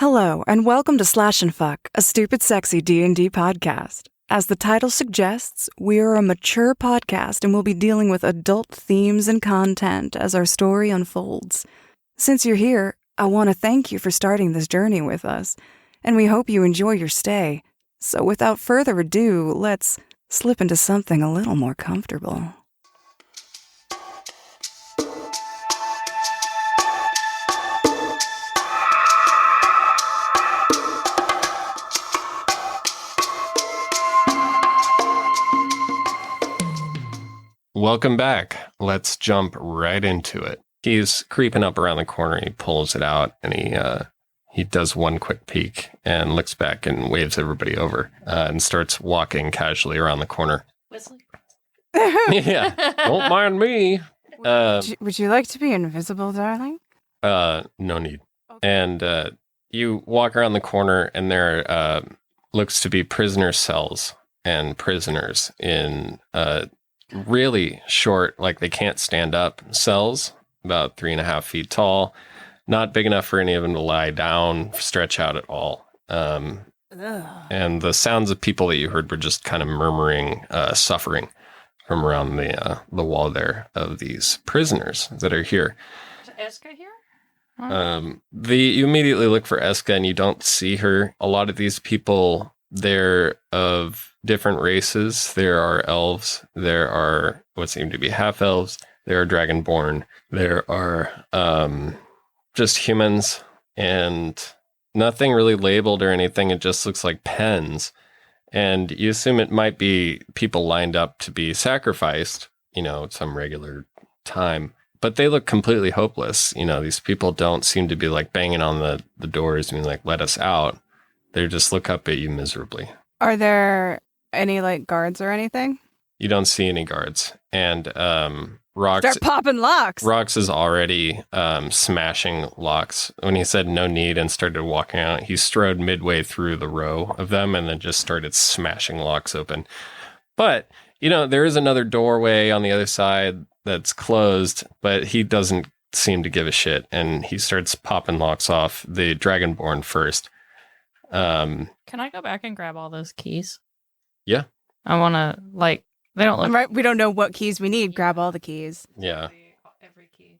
Hello, and welcome to Slash and Fuck, a stupid sexy D&D podcast. As the title suggests, we are a mature podcast and will be dealing with adult themes and content as our story unfolds. Since you're here, I want to thank you for starting this journey with us, and we hope you enjoy your stay. So without further ado, let's slip into something a little more comfortable. Welcome back. Let's jump right into it. He's creeping up around the corner. He pulls it out and he does one quick peek and looks back and waves everybody over and starts walking casually around the corner. Whistling? Yeah, don't mind me. Would you like to be invisible, darling? No need. Okay. And you walk around the corner and there looks to be prisoner cells and prisoners in really short, like they can't stand up cells, about 3.5 feet tall, not big enough for any of them to lie down, stretch out at all. And the sounds of people that you heard were just kind of murmuring, suffering from around the wall there of these prisoners that are here. Is Eska here? You immediately look for Eska and you don't see her. A lot of these people, they're of different races. There are elves. There are what seem to be half elves. There are dragonborn. There are just humans and nothing really labeled or anything. It just looks like pens. And you assume it might be people lined up to be sacrificed, at some regular time. But they look completely hopeless. These people don't seem to be like banging on the doors and like, let us out. They just look up at you miserably. Are there any, guards or anything? You don't see any guards. And Rox... Start popping locks! Rox is already smashing locks. When he said no need and started walking out, he strode midway through the row of them and then just started smashing locks open. But, there is another doorway on the other side that's closed, but he doesn't seem to give a shit. And he starts popping locks off, the Dragonborn first. Can I go back and grab all those keys? Yeah. I want to, they don't look... Right, we don't know what keys we need. Grab all the keys. Yeah. Every key.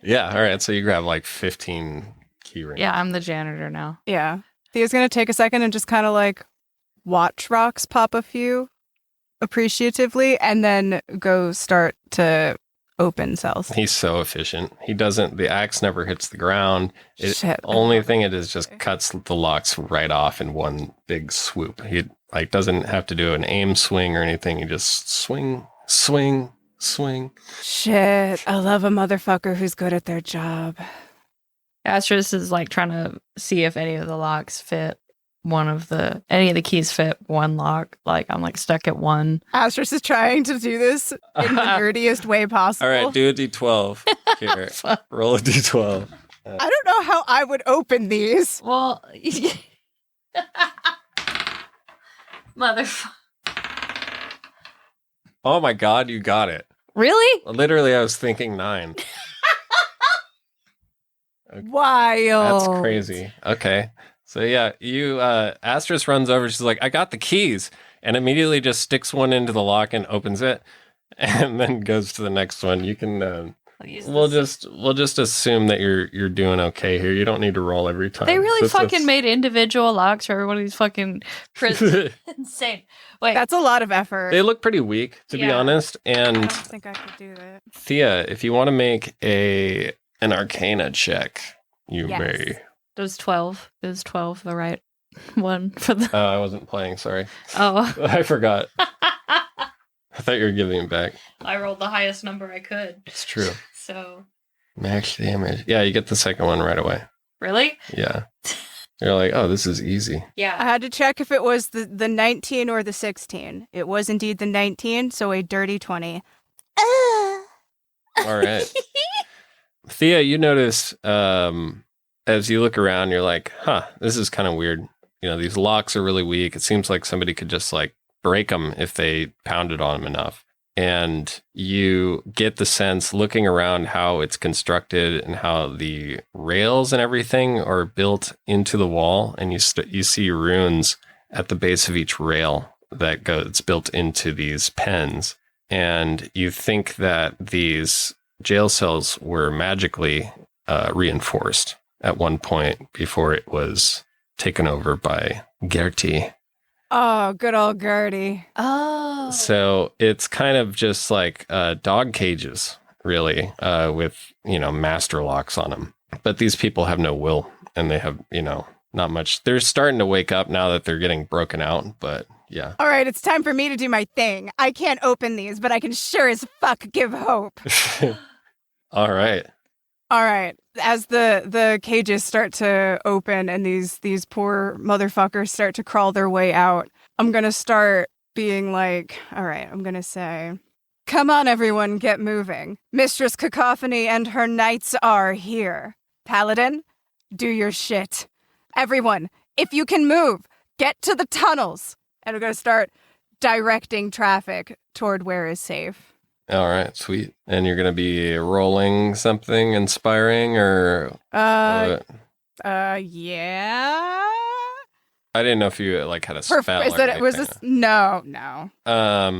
Yeah, all right. So you grab 15 key rings. Yeah, I'm the janitor now. Yeah. Thea's going to take a second and just kind of watch Rox pop a few appreciatively and then go start to open cells. He's so efficient. The axe never hits the ground. Shit. Only thing it is just cuts the locks right off in one big swoop. He doesn't have to do an aim swing or anything. He just swing. Shit. I love a motherfucker who's good at their job. Astris is trying to see if any of the locks fit any of the keys fit one lock. I'm stuck at one. Astris is trying to do this in the nerdiest way possible. All right, do a D12. Here, roll a D12. I don't know how I would open these. Well, motherfucker. Oh my God, you got it. Really? Literally, I was thinking 9. Wild. That's crazy. Okay. So yeah, Astris runs over. She's like, I got the keys, and immediately just sticks one into the lock and opens it, and then goes to the next one. You can, we'll just assume that you're doing okay here. You don't need to roll every time. They really made individual locks for everybody's fucking prison. Insane. Wait, that's a lot of effort. They look pretty weak, to be honest. And I don't think I could do that. Thea, if you want to make an Arcana check, you may. It was 12. It was 12, the right one for the... I wasn't playing, sorry. Oh. I forgot. I thought you were giving it back. I rolled the highest number I could. It's true. So... Max damage. Yeah, you get the second one right away. Really? Yeah. You're like, oh, this is easy. Yeah. I had to check if it was the 19 or the 16. It was indeed the 19, so a dirty 20. All right. Thea, you notice... as you look around, you're like, this is kind of weird. These locks are really weak. It seems like somebody could just break them if they pounded on them enough. And you get the sense, looking around, how it's constructed and how the rails and everything are built into the wall. And you see runes at the base of each rail it's built into these pens. And you think that these jail cells were magically reinforced at one point before it was taken over by Gertie. Oh, good old Gertie. Oh. So it's kind of just like dog cages, really, with, master locks on them. But these people have no will, and they have, not much. They're starting to wake up now that they're getting broken out, but yeah. All right, it's time for me to do my thing. I can't open these, but I can sure as fuck give hope. All right. All right. As the cages start to open and these poor motherfuckers start to crawl their way out, I'm going to start being like, all right, I'm going to say, come on, everyone, get moving. Mistress Cacophony and her knights are here. Paladin, do your shit. Everyone, if you can move, get to the tunnels. And we're going to start directing traffic toward where is safe. All right, sweet. And you're going to be rolling something inspiring or... Yeah. I didn't know if you had a spell or anything. Was this? No.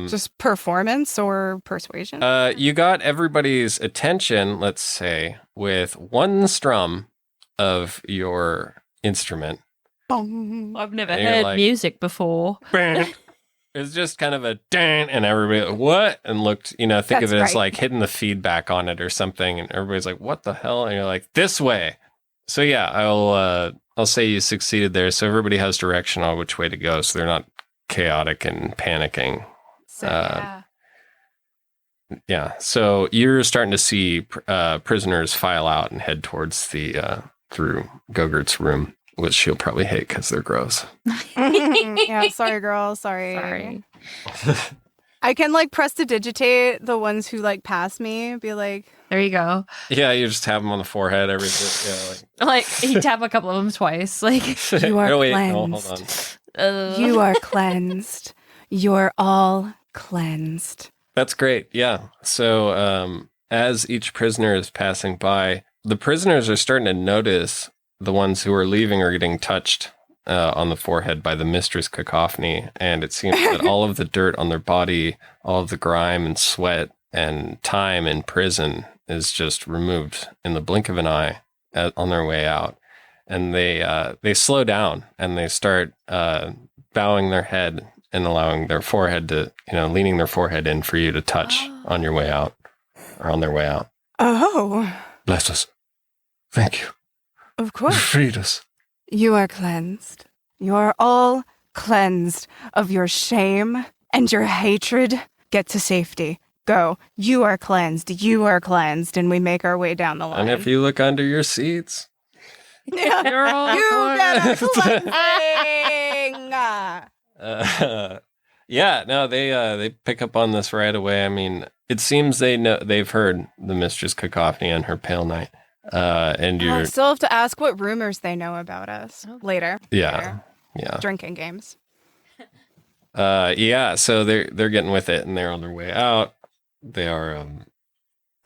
Just performance or persuasion? You got everybody's attention, let's say, with one strum of your instrument. Bong. I've never heard music before. It's just kind of a dang, and everybody, what? And looked, think That's of it as right. like hitting the feedback on it or something, and everybody's like, what the hell? And you're like, this way. So yeah, I'll say you succeeded there. So everybody has direction on which way to go, so they're not chaotic and panicking. Yeah. So you're starting to see prisoners file out and head towards through Gogert's room, which she'll probably hate because they're gross. Yeah, sorry, girl. Sorry. I can prestidigitate the ones who pass me. Be like, there you go. Yeah, you just have them on the forehead. Everything. You tap a couple of them twice. You are cleansed. Hold on. You are cleansed. You're all cleansed. That's great. Yeah. So as each prisoner is passing by, the prisoners are starting to notice the ones who are leaving are getting touched on the forehead by the Mistress Cacophony. And it seems that all of the dirt on their body, all of the grime and sweat and time in prison is just removed in the blink of an eye on their way out. And they slow down and they start bowing their head and allowing their forehead to, leaning their forehead in for you to touch on your way out or on their way out. Oh. Bless us. Thank you. Of course. Freed us. You are cleansed. You are all cleansed of your shame and your hatred. Get to safety. Go. You are cleansed. You are cleansed. And we make our way down the line. And if you look under your seats. Yeah, You're all you get a cleansing. Yeah, no, they pick up on this right away. I mean, it seems they've heard the Mistress Cacophony and her Pale Knight. And I you're still have to ask what rumors they know about us later. yeah. Drinking games. Yeah, so they're getting with it and they're on their way out. They are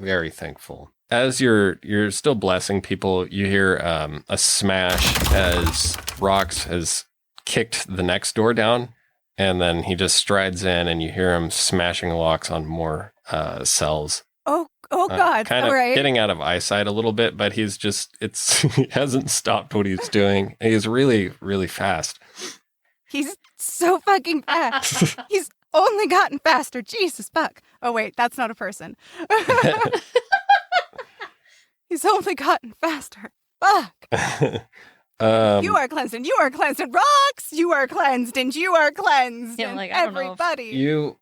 very thankful. As you're still blessing people, you hear a smash as Rox has kicked the next door down, and then he just strides in, and you hear him smashing locks on more cells. Oh God! Kind all of right. getting out of eyesight a little bit, but he hasn't stopped what he's doing. He's really, really fast. He's so fucking fast. He's only gotten faster. Jesus fuck. Oh wait, that's not a person. He's only gotten faster. Fuck. You are cleansed and you are cleansed and Rox, you are cleansed and you are cleansed. Yeah, and I don't know if everybody. You,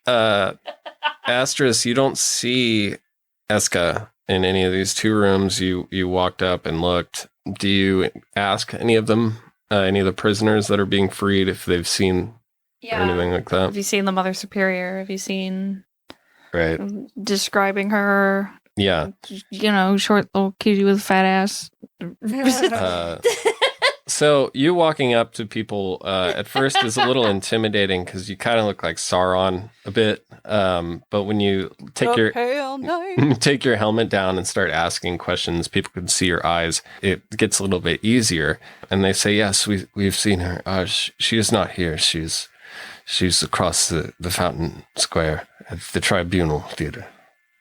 Astris, you don't see Eska in any of these two rooms. You walked up and looked. Do you ask any of them, any of the prisoners that are being freed, if they've seen or anything like that? Have you seen the Mother Superior? Have you seen Right. describing her? Yeah. Short little kitty with a fat ass. So you walking up to people at first is a little intimidating because you kind of look like Sauron a bit. But when you take take your helmet down and start asking questions, people can see your eyes. It gets a little bit easier, and they say, "Yes, we've seen her. She is not here. She's across the fountain square at the Tribunal Theater.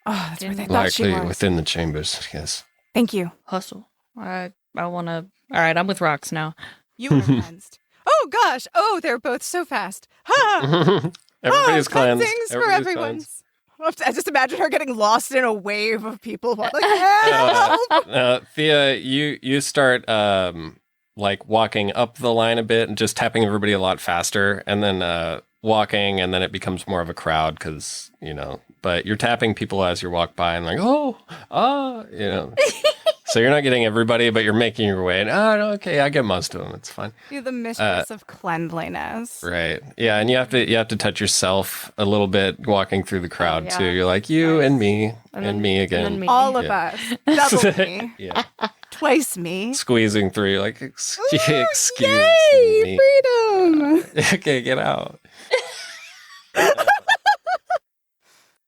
Oh, that's where they thought she Likely was. within the chambers. Yes." Thank you. Hustle. I want to. All right, I'm with Rox now. You are cleansed. Oh gosh! Oh, they're both so fast. Ha! Everybody's cleansed. Cleansings for Everybody's everyone's. I just imagine her getting lost in a wave of people. Like, help! Thea, you start like walking up the line a bit and just tapping everybody a lot faster, and then walking, and then it becomes more of a crowd because But you're tapping people as you walk by, and like, So you're not getting everybody, but you're making your way. And okay, I get most of them. It's fine. You're the mistress of cleanliness. Right. Yeah, and you have to touch yourself a little bit walking through the crowd yeah. too. You're like you and me and me again. And then me. All of us. Double me. Yeah. Twice me. Squeezing through. You're like, excuse Yay! me. Freedom! Okay, get out.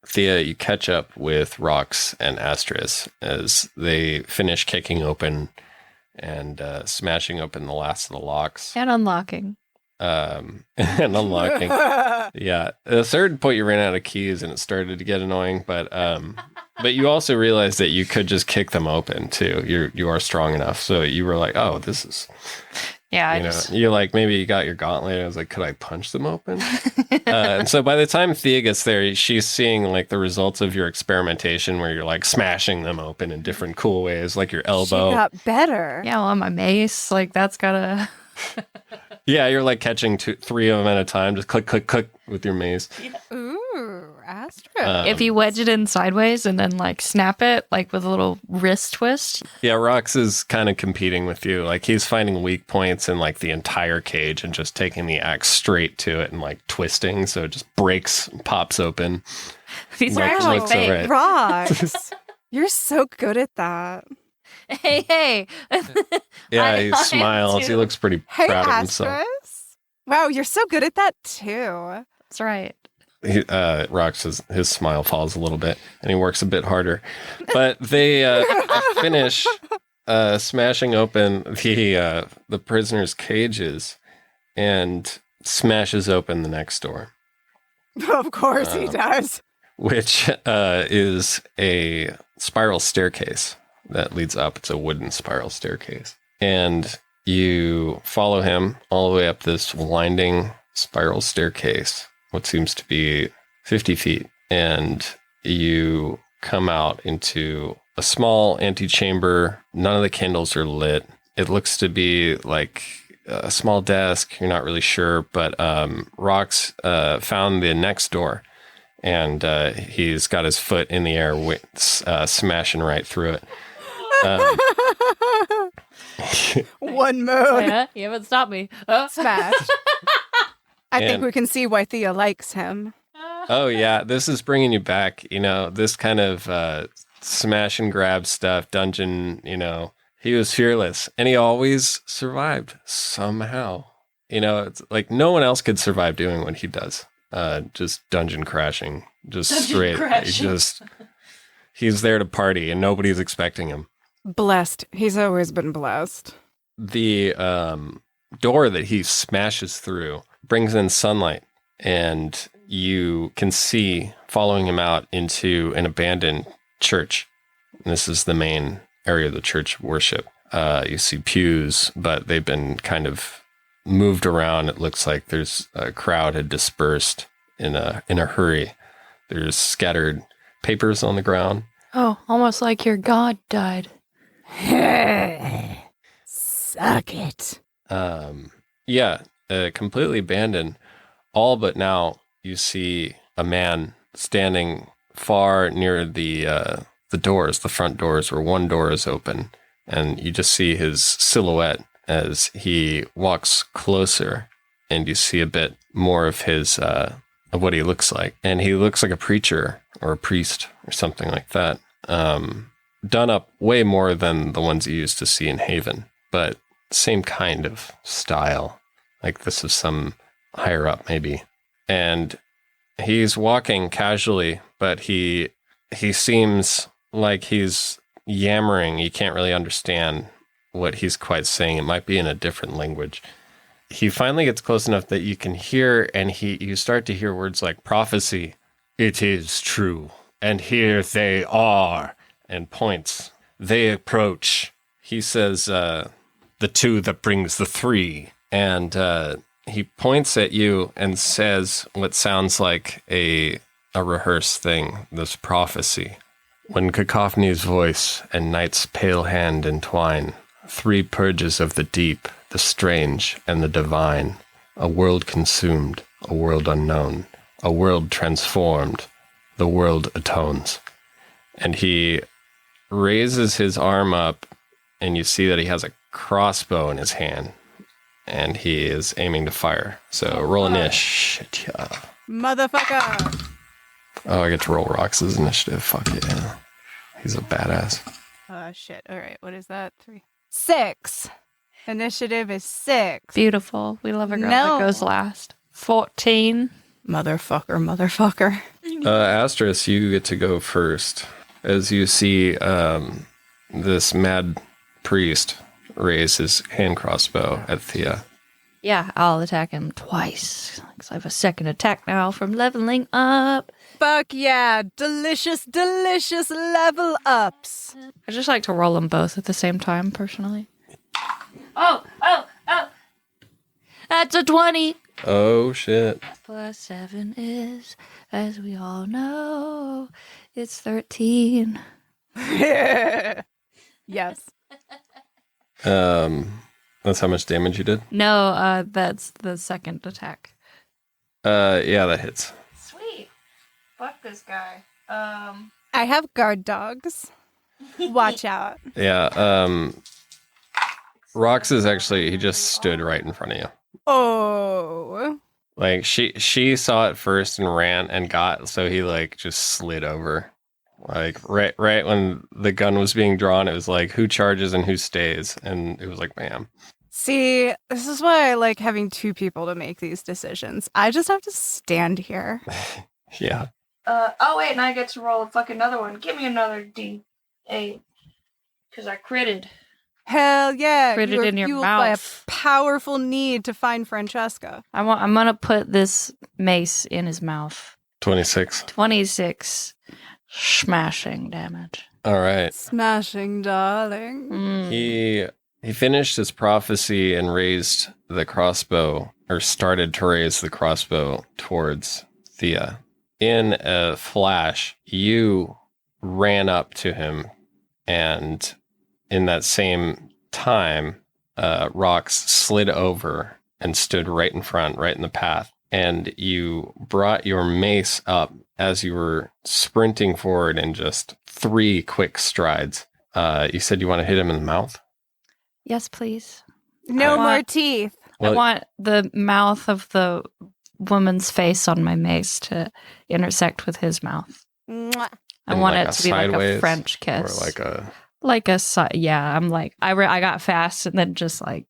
Thea, you catch up with Rox and Astris as they finish kicking open and smashing open the last of the locks. And unlocking. And unlocking. Yeah. At a certain point, you ran out of keys and it started to get annoying, but you also realized that you could just kick them open too. You are strong enough. So you were like, oh, this is... Yeah, you're like, maybe you got your gauntlet. I was like, could I punch them open? And so by the time Thea gets there, she's seeing like the results of your experimentation where you're like smashing them open in different cool ways, like your elbow. She got better. Yeah, well, my mace, like that's gotta... Yeah, you're like catching 3 of them at a time, just click, click, click with your mace. Ooh, Astrid. if you wedge it in sideways and then like snap it, like with a little wrist twist. Yeah, Rox is kind of competing with you. Like he's finding weak points in like the entire cage and just taking the axe straight to it and like twisting, so it just breaks, pops open. These are Like, actually looks fake. alright. Rox, you're so good at that. Hey. Yeah, I he am smiles. too. He looks pretty Hey, proud of himself. Astris. Wow, you're so good at that too. That's right. Rox, his smile falls a little bit, and he works a bit harder. But they finish smashing open the prisoners' cages and smashes open the next door, Of course he does. which is a spiral staircase that leads up. It's a wooden spiral staircase. And you follow him all the way up this winding spiral staircase, what seems to be 50 feet. And you come out into a small antechamber. None of the candles are lit. It looks to be like a small desk. You're not really sure, but Rox found the next door. And he's got his foot in the air, smashing right through it. One move. Oh, yeah, you haven't stopped me. Smash. I think And- we can see why Thea likes him. Oh, yeah. This is bringing you back. This kind of smash and grab stuff, dungeon, he was fearless and he always survived somehow. It's like no one else could survive doing what he does. Just dungeon crashing, just Dungeon straight. crashing. He's there to party and nobody's expecting him. Blessed. He's always been blessed. The door that he smashes through brings in sunlight, and you can see following him out into an abandoned church. This is the main area of the church worship. You see pews, but they've been kind of moved around. It looks like there's a crowd had dispersed in a hurry. There's scattered papers on the ground. Oh, almost like your god died. Suck it. Completely abandoned. All but now you see a man standing far near the doors, the front doors, where one door is open, and you just see his silhouette as he walks closer, and you see a bit more of his of what he looks like, and he looks like a preacher or a priest or something like that. Done up way more than the ones you used to see in Haven, but same kind of style. Like this is some higher up maybe. And he's walking casually, but he seems like he's yammering. You can't really understand what he's quite saying. It might be in a different language. He finally gets close enough that you can hear, and you start to hear words like prophecy. It is true. And here they are. And points. They approach. He says, the two that brings the three. And he points at you and says what sounds like a rehearsed thing, this prophecy. When cacophony's voice and night's pale hand entwine, three purges of the deep, the strange and the divine, a world consumed, a world unknown, a world transformed, the world atones. And he raises his arm up, and you see that he has a crossbow in his hand, and he is aiming to fire. So roll initiative. Yeah. Motherfucker! Oh, I get to roll Rox's initiative. Fuck yeah. He's a badass. Shit. All right. What is that? 3. 6. Initiative is 6. Beautiful. We love a girl No. that goes last. 14. Motherfucker. Astris, you get to go first. As you see this mad priest raise his hand crossbow at Thea. Yeah, I'll attack him twice. Because I have a second attack now from leveling up. Fuck yeah. Delicious level ups. I just like to roll them both at the same time, personally. Oh! That's a 20. Oh, shit. Plus 7 is, as we all know, it's 13. Yes. That's how much damage you did? No, that's the second attack. Yeah, that hits. Sweet. Fuck this guy. I have guard dogs. Watch out. Yeah, Rox is actually, he just stood right in front of you. Oh. Like, she saw it first and ran and got, so he, like, just slid over. Like, right when the gun was being drawn, it was like, who charges and who stays? And it was like, bam. See, this is why I like having 2 people to make these decisions. I just have to stand here. Yeah. Oh wait, and I get to roll a fucking another one. Give me another D8. Because I critted. Hell yeah. Crit You it are in your fueled by a mouth. powerful need to find Francesca. I'm gonna put this mace in his mouth. 26. 26 smashing damage. All right. Smashing, darling. Mm. He finished his prophecy and raised the crossbow, or started to raise the crossbow towards Thea. In a flash, you ran up to him, and in that same time, Rox slid over and stood right in front, right in the path. And you brought your mace up as you were sprinting forward in just 3 quick strides. You said you want to hit him in the mouth? Yes, please. No I more want- teeth. I want the mouth of the woman's face on my mace to intersect with his mouth. Mwah. I In want like it a to be like a sideways, French kiss. Or like a... Yeah, I'm like, I got fast and then just like...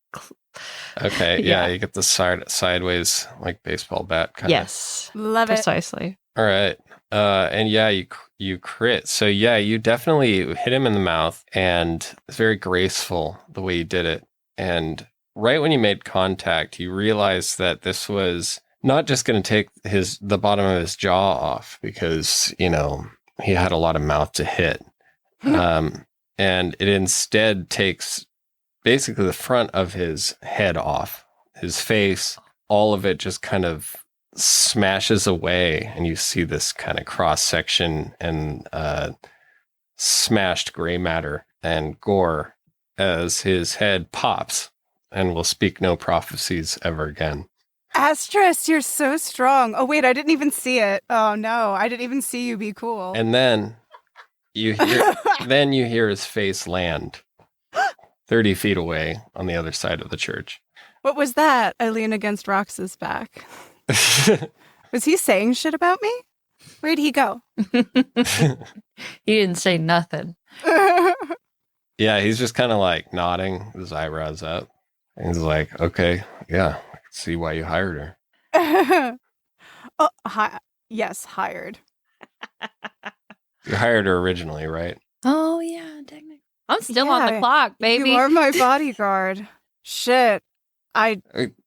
Okay, yeah, you get the sideways, like baseball bat kind of. Yes, Love it. precisely. All right. And yeah, you crit. So yeah, you definitely hit him in the mouth, and it's very graceful the way you did it. And right when you made contact, you realized that this was not just going to take the bottom of his jaw off, because, you know, he had a lot of mouth to hit. And it instead takes basically the front of his head off, his face, all of it just kind of smashes away, and you see this kind of cross section and smashed gray matter and gore as his head pops and will speak no prophecies ever again. Astris, you're so strong. Oh, wait, I didn't even see it. Oh, no, I didn't even see you be cool. And then you hear his face land 30 feet away on the other side of the church. What was that? I lean against Rox's back. Was he saying shit about me? Where'd he go? He didn't say nothing. Yeah, he's just kind of like nodding, his eyebrows up. And he's like, okay, yeah, I can see why you hired her. Yes, hired. You hired her originally, right? Oh, yeah, technically. I'm still on the Yeah, clock, baby. You are my bodyguard. Shit.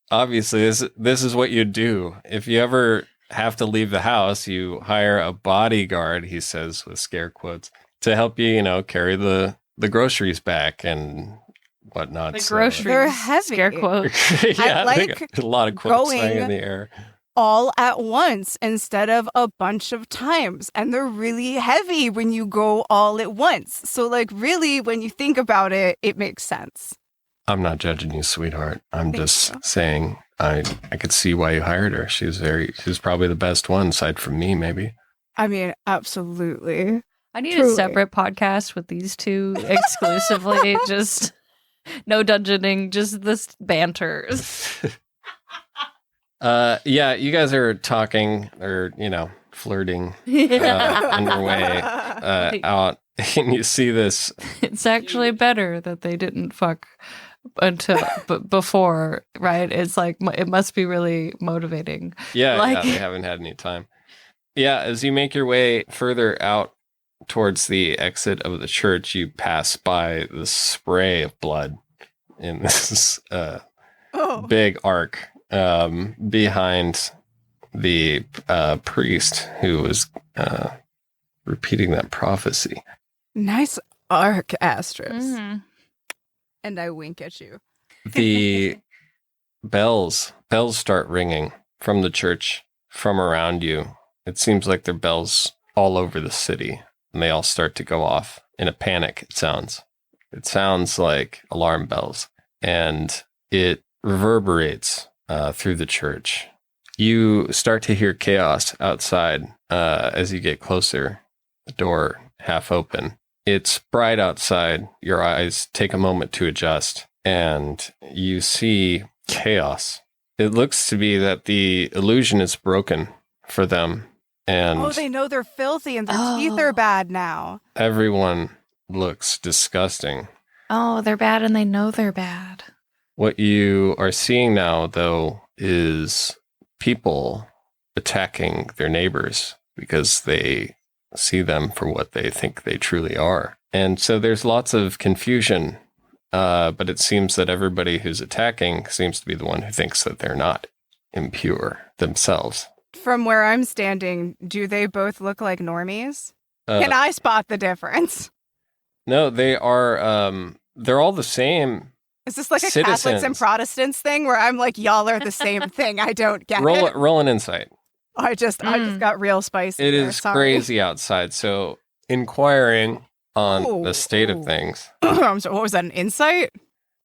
Obviously, this is what you do. If you ever have to leave the house, you hire a bodyguard, he says with scare quotes, to help you, carry the groceries back and whatnot. The groceries. They're heavy. Scare quote. Yeah, I they like got a lot of quotes going hanging in the air. all at once instead of a bunch of times. And they're really heavy when you go all at once. So, really, when you think about it, it makes sense. I'm not judging you, sweetheart. I'm Thank just you. saying I could see why you hired her. She's probably the best one, aside from me, maybe. I mean, absolutely. I need Truly. a separate podcast with these two exclusively. Just no dungeoning, just this banter. Yeah, you guys are talking or, flirting on your way out. And you see this. It's actually better that they didn't fuck until before, right? It's like it must be really motivating. Yeah, they haven't had any time. Yeah, as you make your way further out towards the exit of the church, you pass by the spray of blood in this big arc behind the priest who was repeating that prophecy. Nice arc, Astris. Mm-hmm. And I wink at you. The bells start ringing from the church, from around you. It seems like there are bells all over the city, and they all start to go off in a panic, it sounds. It sounds like alarm bells, and it reverberates through the church. You start to hear chaos outside as you get closer, the door half open. It's bright outside. Your eyes take a moment to adjust, and you see chaos. It looks to be that the illusion is broken for them, and they know they're filthy and their teeth are bad now. everyone looks disgusting. Oh, they're bad and they know they're bad. What you are seeing now, though, is people attacking their neighbors because they see them for what they think they truly are. And so there's lots of confusion, but it seems that everybody who's attacking seems to be the one who thinks that they're not impure themselves. From where I'm standing, do they both look like normies? Can I spot the difference? No, they are, they're all the same. Is this like a Citizens. Catholics and Protestants thing where I'm like, y'all are the same thing? I don't get it. Roll an insight. I just got real spicy. It there. is Sorry. crazy outside. So inquiring on the state of things. I'm sorry, what was that, an insight?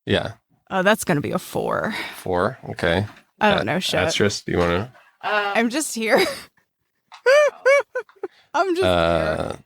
Yeah. That's going to be a 4. 4. Okay. I don't know shit. Astris, do you want to? I'm just here. I'm just here.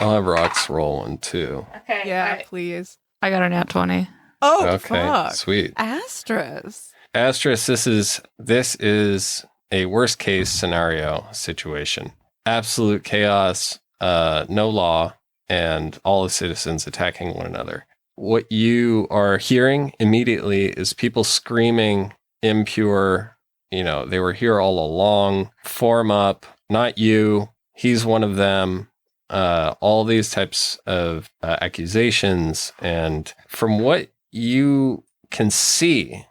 I'll have Rox roll one too. Okay. Yeah, please. I got a nat 20. Oh, Okay, fuck. sweet. Astris. Astris, this is a worst case scenario situation. Absolute chaos, no law, and all the citizens attacking one another. What you are hearing immediately is people screaming impure, they were here all along, form up, not you, he's one of them. All these types of accusations. And from what you can see,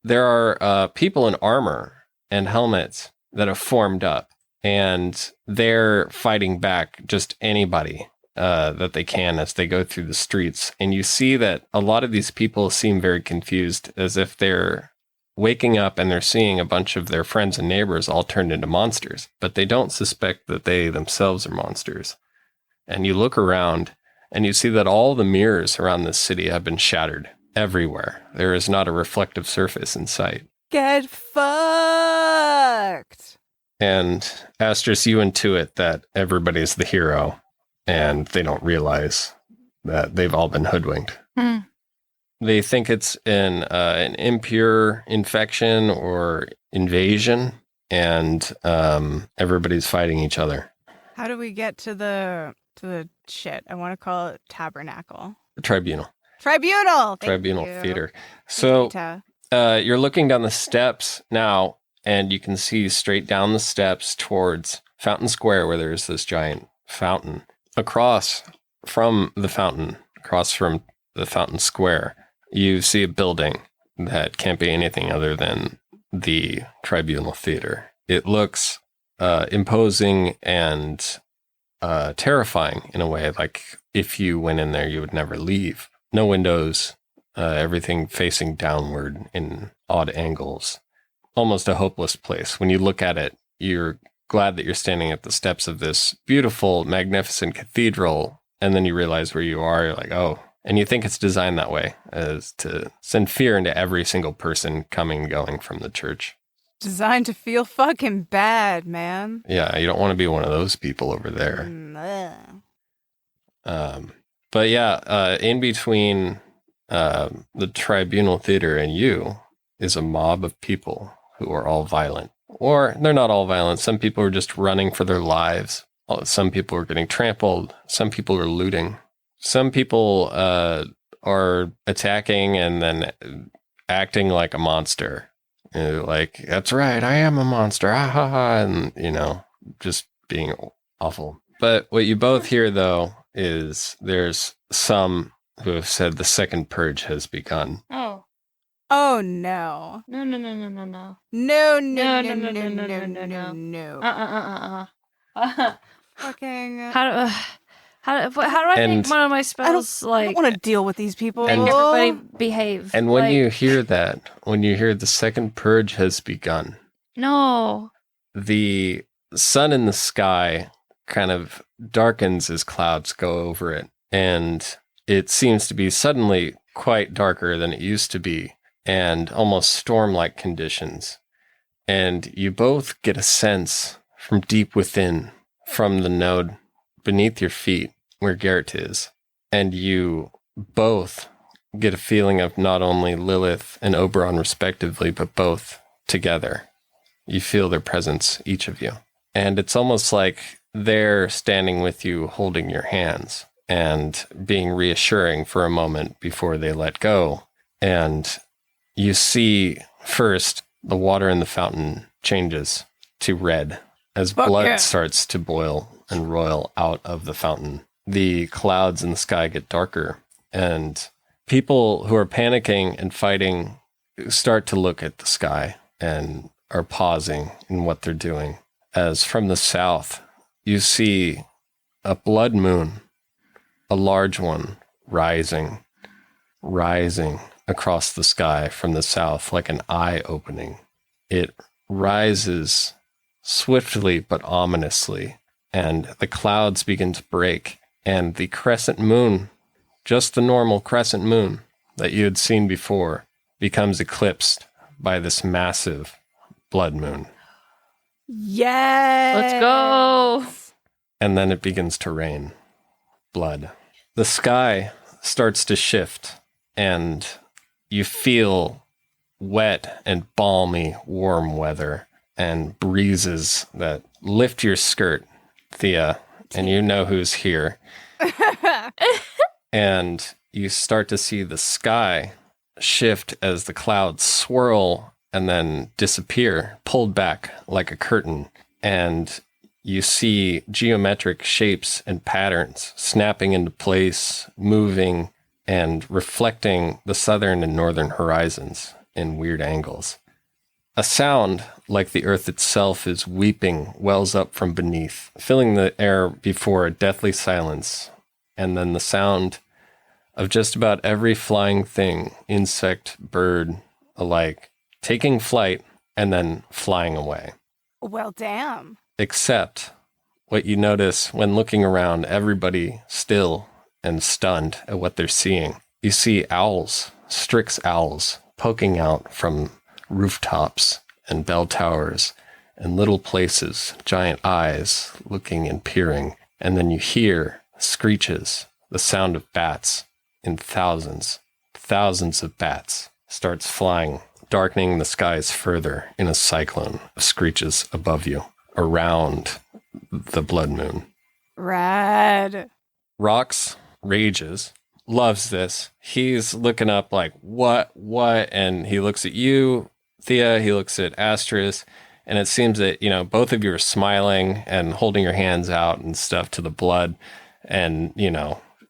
there are people in armor and helmets that have formed up, and they're fighting back just anybody that they can as they go through the streets. And you see that a lot of these people seem very confused, as if they're waking up and they're seeing a bunch of their friends and neighbors all turned into monsters, but they don't suspect that they themselves are monsters. And you look around and you see that all the mirrors around this city have been shattered everywhere. There is not a reflective surface in sight. Get fucked. And Astris, you intuit that everybody's the hero and they don't realize that they've all been hoodwinked. They think it's an impure infection or invasion, and everybody's fighting each other. How do we get to the shit? I want to call it tabernacle. The tribunal. Tribunal. Thank Tribunal you. Theater. Thank So you, Ta. you're looking down the steps now, and you can see straight down the steps towards Fountain Square, where there's this giant fountain. Across from the fountain square, you see a building that can't be anything other than the Tribunal Theater. It looks imposing and terrifying in a way. Like if you went in there, you would never leave. No windows, everything facing downward in odd angles. Almost a hopeless place. When you look at it, you're glad that you're standing at the steps of this beautiful, magnificent cathedral, and then you realize where you are. You're like, oh, and you think it's designed that way, as to send fear into every single person coming and going from the church. Designed to feel fucking bad, man. Yeah, you don't want to be one of those people over there. But yeah, in between the Tribunal Theater and you is a mob of people who are all violent. Or they're not all violent. Some people are just running for their lives. Some people are getting trampled. Some people are looting. Some people are attacking and then acting like a monster. Like, that's right, I am a monster. Ah, ha, ha, and, just being awful. But what you both hear, though, is there's some who have said the second purge has begun. Oh. Oh, no. No. No. Fucking. How do I make one of my spells I don't want to deal with these people. make everybody behave? And when you hear that, when you hear the second purge has begun, No. the sun in the sky kind of darkens as clouds go over it. And it seems to be suddenly quite darker than it used to be, and almost storm-like conditions. And you both get a sense from deep within, from the node beneath your feet where Garrett is. And you both get a feeling of not only Lilith and Oberon respectively, but both together. You feel their presence, each of you. And it's almost like they're standing with you, holding your hands and being reassuring for a moment before they let go. And you see first the water in the fountain changes to red as blood starts to boil and roil out of the fountain. The clouds in the sky get darker, and people who are panicking and fighting start to look at the sky and are pausing in what they're doing. As from the south, you see a blood moon, a large one, rising across the sky from the south like an eye opening. It rises swiftly but ominously, and the clouds begin to break, and the crescent moon, just the normal crescent moon that you had seen before, becomes eclipsed by this massive blood moon. Yes. Let's go. And then it begins to rain blood. The sky starts to shift, and you feel wet and balmy, warm weather and breezes that lift your skirt, Thea, and you know who's here. And you start to see the sky shift as the clouds swirl and then disappear, pulled back like a curtain. And you see geometric shapes and patterns snapping into place, moving, and reflecting the southern and northern horizons in weird angles. A sound, like the earth itself is weeping, wells up from beneath, filling the air before a deathly silence, and then the sound of just about every flying thing, insect, bird, alike, taking flight and then flying away. Well, damn. Except what you notice when looking around, everybody still and stunned at what they're seeing. You see owls, Strix owls, poking out from rooftops and bell towers and little places, giant eyes looking and peering. And then you hear screeches, the sound of bats in thousands of bats starts flying, darkening the skies further in a cyclone of screeches above you, around the blood moon. Rad. Rox rages loves this. He's looking up like, what? And he looks at you, Thea, he looks at Astris, and it seems that, both of you are smiling and holding your hands out and stuff to the blood. And,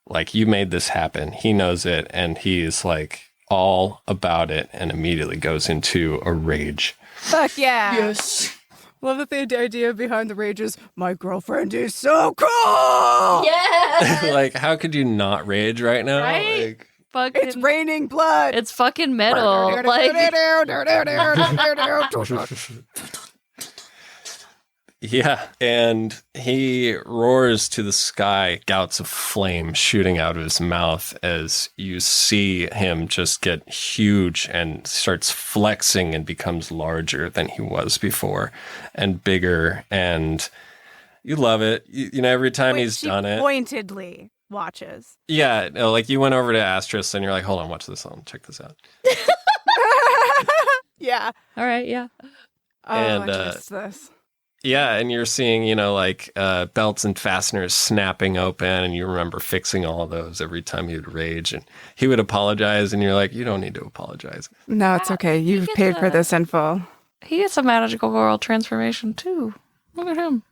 like, you made this happen. He knows it, and he's like all about it and immediately goes into a rage. Fuck yeah. Yes. Love that the idea behind the rage is, my girlfriend is so cool! Yeah. Like, how could you not rage right now? Right? Like, Fucking, It's raining blood! it's fucking metal. Like, yeah. And he roars to the sky, gouts of flame shooting out of his mouth as you see him just get huge and starts flexing and becomes larger than he was before and bigger. And you love it. Every time he's done it. Pointedly watches. Yeah. No, like you went over to Astris and you're like, hold on, watch this. I'll check this out. Yeah. all right, yeah. Oh, And, I trust this. Yeah, and you're seeing, belts and fasteners snapping open, and you remember fixing all of those every time he would rage, and he would apologize, and you're like, you don't need to apologize. No, it's okay. You've gets paid for a- this in full. He gets a magical world transformation too. Look at him.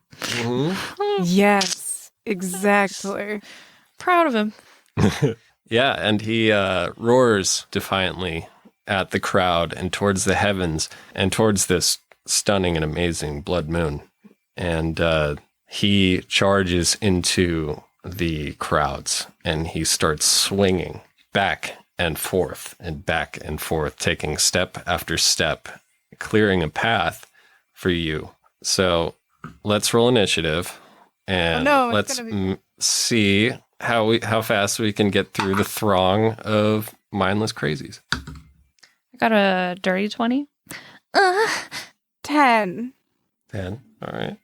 Yes, exactly. Proud of him. Yeah, and he roars defiantly at the crowd and towards the heavens and towards this stunning and amazing blood moon. And he charges into the crowds and he starts swinging back and forth, taking step after step, clearing a path for you. So let's roll initiative and it's let's gonna be- see how fast we can get through the throng of mindless crazies. I got a dirty 20. 10. 10. All right.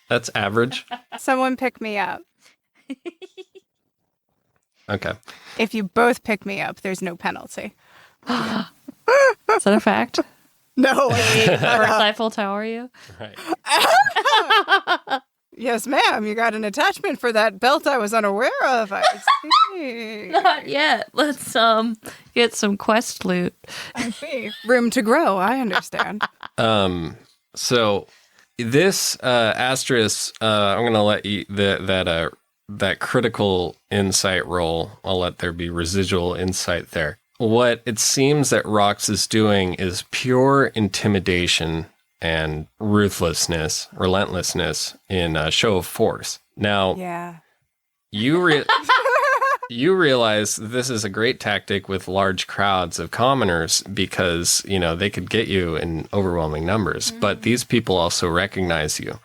That's average. Someone pick me up. Okay. If you both pick me up, there's no penalty. Is that a fact? No. First Eiffel Tower you? Right. Yes, ma'am. You got an attachment for that belt I was unaware of. I see. Not yet. Let's get some quest loot. I see. Room to grow. I understand. So this Astris, I'm going to let you that critical insight roll. I'll let there be residual insight there. What it seems that Rox is doing is pure intimidation and relentlessness in a show of force. Now, Yeah. you realize this is a great tactic with large crowds of commoners because, they could get you in overwhelming numbers. But these people also recognize you.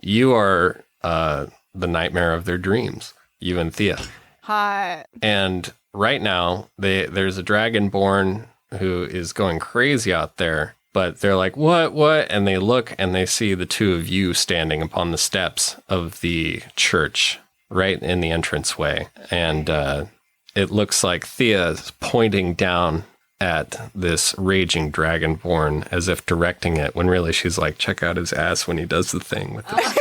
You are the nightmare of their dreams, you and Thea. Hot. And right now, there's a dragonborn who is going crazy out there. But they're like, what? And they look and they see the two of you standing upon the steps of the church right in the entranceway. And it looks like Thea is pointing down at this raging dragonborn as if directing it, when really she's like, check out his ass when he does the thing with this.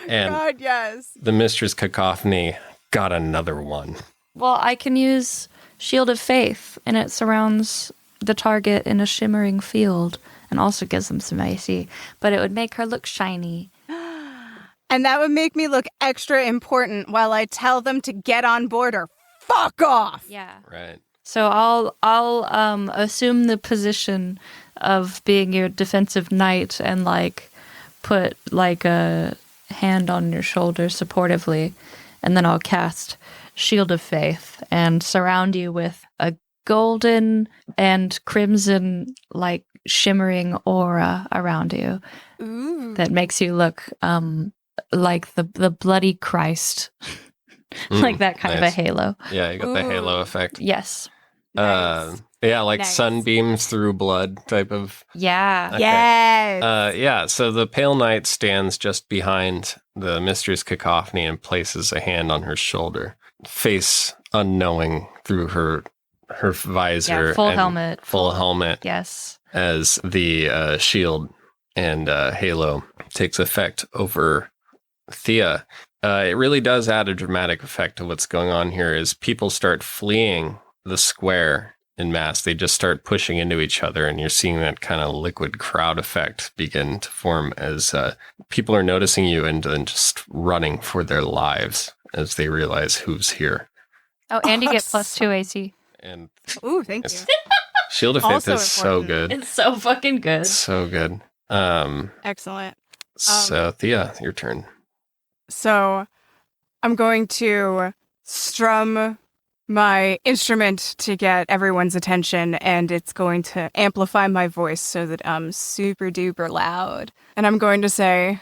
And God, yes. the Mistress Cacophony got another one. Well, I can use Shield of Faith, and it surrounds the target in a shimmering field and also gives them some AC, but it would make her look shiny. And that would make me look extra important while I tell them to get on board or fuck off. Yeah. Right. So I'll assume the position of being your defensive knight and put a hand on your shoulder supportively, and then I'll cast Shield of Faith and surround you with a golden and crimson shimmering aura around you. Ooh. That makes you look like the bloody Christ. Like that kind of a nice. halo. Yeah, you got the halo effect. Yes. Nice. Yeah, like Nice. sunbeams through blood type of. Yeah. Okay. Yes. Yeah, so the Pale Knight stands just behind the Mistress Cacophony and places a hand on her shoulder, face unknowing through her visor. Yeah, full and helmet. Full helmet Yes. as the shield and halo takes effect over Thea. it really does add a dramatic effect to what's going on here as people start fleeing the square in mass. They just start pushing into each other, and you're seeing that kind of liquid crowd effect begin to form as people are noticing you and then just running for their lives as they realize who's here. Oh, and you get +2 AC. And Ooh, thank you. Shield of Faith Also is so important. good. It's so fucking good. So good. Excellent. So Thea, your turn. So I'm going to strum my instrument to get everyone's attention, and it's going to amplify my voice so that I'm super duper loud. And I'm going to say,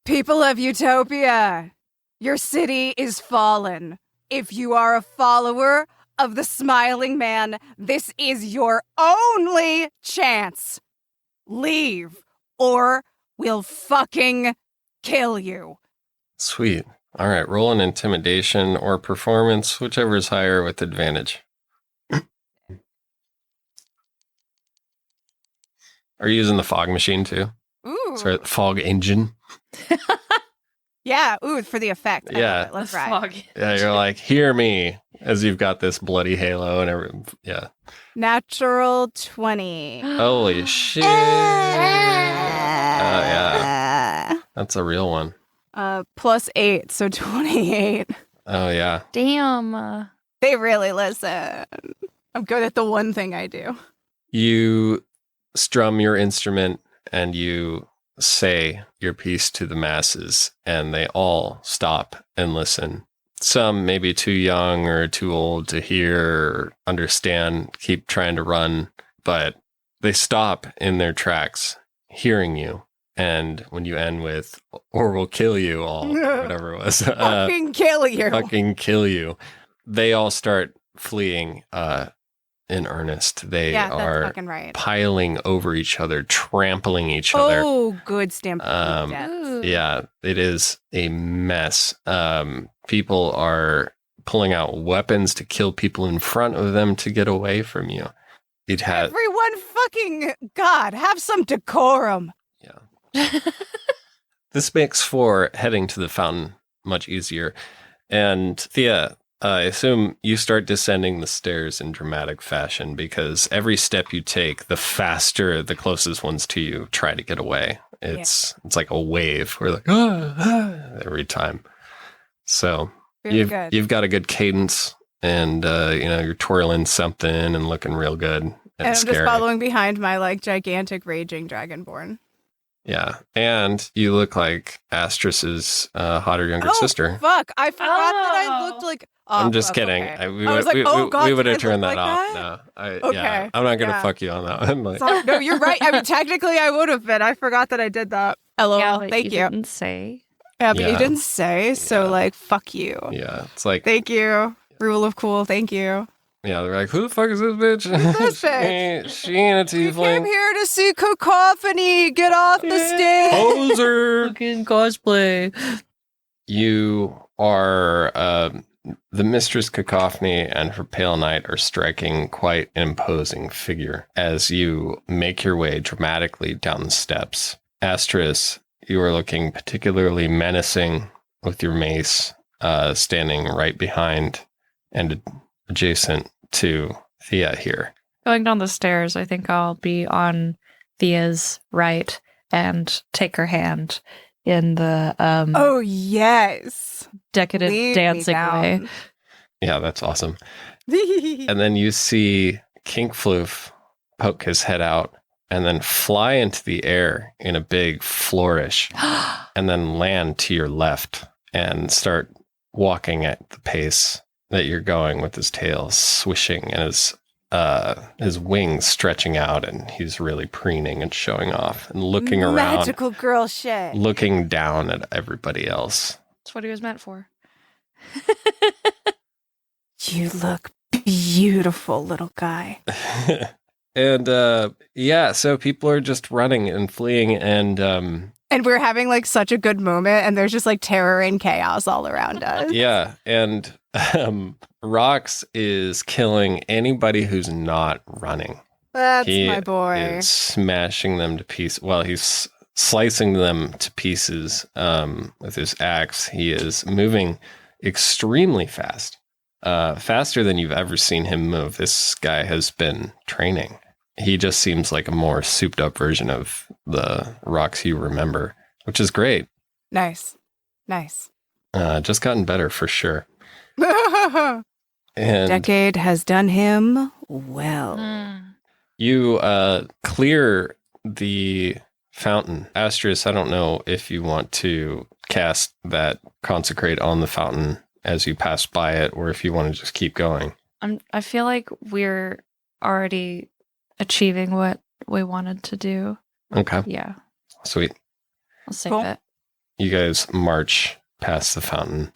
"People of Utopia, your city is fallen. If you are a follower of the Smiling Man, this is your only chance. Leave, or we'll fucking kill you." Sweet. All right, roll an intimidation or performance, whichever is higher with advantage. Are you using the fog machine too? Ooh. Sorry, the fog engine. Yeah, ooh, for the effect. I Yeah. love it. Let's ride. Fog. Yeah, you're like, hear me, as you've got this bloody halo and everything. Yeah. Natural 20. Holy shit. Yeah. That's a real one. +8, so 28. Oh, yeah. Damn. They really listen. I'm good at the one thing I do. You strum your instrument and you say your piece to the masses, and they all stop and listen. Some maybe too young or too old to hear or understand, keep trying to run, but they stop in their tracks hearing you. And when you end with, "or we'll kill you all," whatever it was. Fucking kill you. Fucking kill you. They all start fleeing in earnest. They Yeah, that's are fucking right. piling over each other, trampling each other. Oh, good stampede death. Ooh. Yeah, it is a mess. People are pulling out weapons to kill people in front of them to get away from you. It has, Everyone fucking, God, have some decorum. this makes for heading to the fountain much easier. And Thea, I assume you start descending the stairs in dramatic fashion because every step you take, the faster the closest ones to you try to get away. It's like a wave. We're like, every time. So Very good. you've got a good cadence, and you're twirling something and looking real good and I'm scary. just following behind my like gigantic raging dragonborn. Yeah, and you look like Astris's hotter younger sister. Fuck! I forgot that I Oh. looked like. I'm just fuck, kidding. okay. We I was like, oh, God, we would did I have turned look that like off. that? No, Okay, I'm not gonna yeah. fuck you on that one. Like, Sorry. No, you're right. I mean, technically, I would have been. I forgot that I did that. LOL. Yeah, but Thank you. didn't say. Yeah, but Yeah. you didn't say, so Yeah. like, fuck you. yeah, it's like, Thank you. Rule of cool. Thank you. yeah, they're like, who the fuck is this bitch? this she, bitch? she ain't a We came tiefling. here to see cacophony. Get off the stage. Poser. Fucking cosplay. You are the Mistress Cacophony and her Pale Knight are striking quite an imposing figure as you make your way dramatically down the steps. Astris, you are looking particularly menacing with your mace standing right behind and adjacent to Thea here. Going down the stairs, I think I'll be on Thea's right and take her hand in the Oh yes. decadent Lead me dancing way. down. Yeah, that's awesome. And then you see Kinkfloof poke his head out and then fly into the air in a big flourish and then land to your left and start walking at the pace that you're going with his tail swishing and his wings stretching out, and he's really preening and showing off and looking around, Magical girl shit. looking down at everybody else. That's what he was meant for. You look beautiful, little guy. And so people are just running and fleeing, and And we're having like such a good moment, and there's just like terror and chaos all around us. yeah, and Rox is killing anybody who's not running. That's He my boy. is smashing them to pieces. Well, he's slicing them to pieces with his axe. He is moving extremely fast, faster than you've ever seen him move. This guy has been training. He just seems like a more souped up version of the Rocks you remember, which is great. Nice. Just gotten better for sure. And Decade has done him well. you clear the fountain. Astris, I don't know if you want to cast that consecrate on the fountain as you pass by it, or if you want to just keep going. I feel like we're already achieving what we wanted to do. Okay. Yeah, Sweet. I'll save Cool. it. You guys march past the fountain.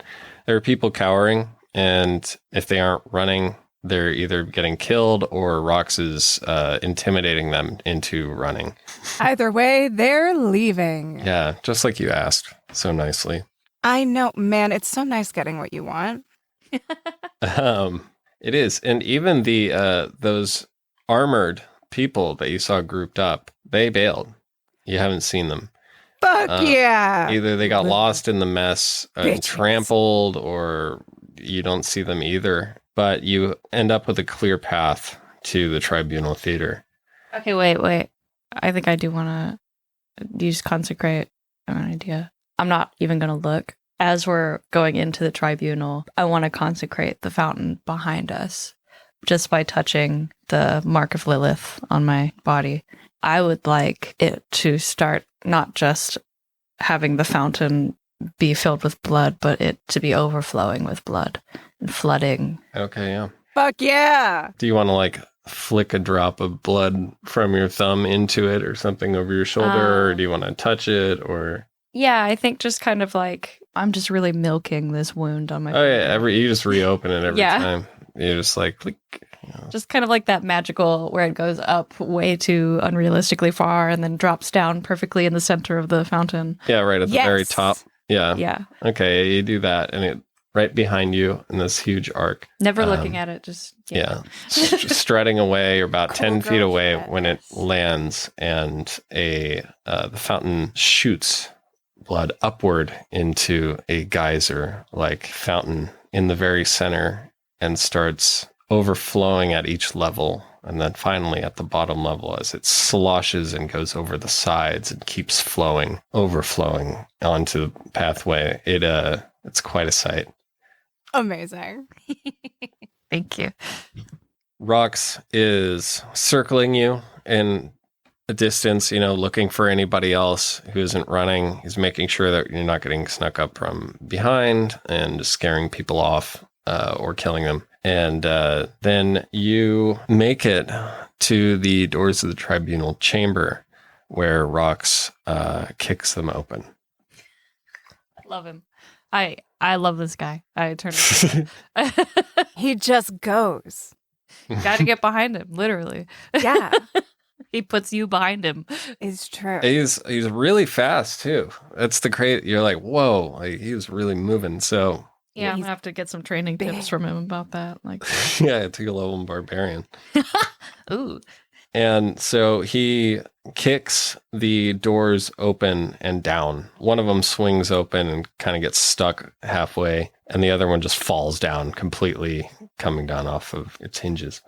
There are people cowering, and if they aren't running, they're either getting killed or Rox is intimidating them into running. Either way, they're leaving. Yeah, just like you asked so nicely. I know, man, it's so nice getting what you want. It is. And even the those armored people that you saw grouped up, they bailed. You haven't seen them. Fuck yeah. Either they got lost in the mess and Bitches. trampled, or you don't see them either. But you end up with a clear path to the Tribunal Theater. Okay, wait. I think I do want to use consecrate. I have an idea. I'm not even going to look. As we're going into the tribunal, I want to consecrate the fountain behind us just by touching the mark of Lilith on my body. I would like it to start not just having the fountain be filled with blood, but it to be overflowing with blood and flooding. Okay, yeah. Fuck yeah. Do you want to like flick a drop of blood from your thumb into it or something over your shoulder, or do you want to touch it, or? Yeah, I think just kind of like I'm just really milking this wound on my Oh yeah, finger. you just reopen it every Yeah. time. You're just like, click. Just kind of like that magical where it goes up way too unrealistically far and then drops down perfectly in the center of the fountain. Yeah, right at the Yes. very top. Yeah. Yeah. Okay, you do that, and it right behind you in this huge arc. Never looking at it, just Yeah, strutting away. You're about Cool 10 feet girl away shit. when it lands, and the fountain shoots blood upward into a geyser-like fountain in the very center, and starts overflowing at each level, and then finally at the bottom level as it sloshes and goes over the sides and keeps flowing, overflowing onto the pathway. It's quite a sight. Amazing. Thank you. Rox is circling you in a distance, looking for anybody else who isn't running. He's making sure that you're not getting snuck up from behind and just scaring people off or killing them. And then you make it to the doors of the tribunal chamber, where Rox kicks them open. Love him. I love this guy. I turn to He just goes. Got to get behind him, literally. Yeah, He puts you behind him. it's true. He's really fast too. That's the great. You're like, whoa, like, he was really moving. So Yeah, I'm He's gonna have to get some training big. tips from him about that. Like, yeah, it took a level in barbarian. ooh, And so he kicks the doors open and down. One of them swings open and kind of gets stuck halfway, and the other one just falls down completely, coming down off of its hinges.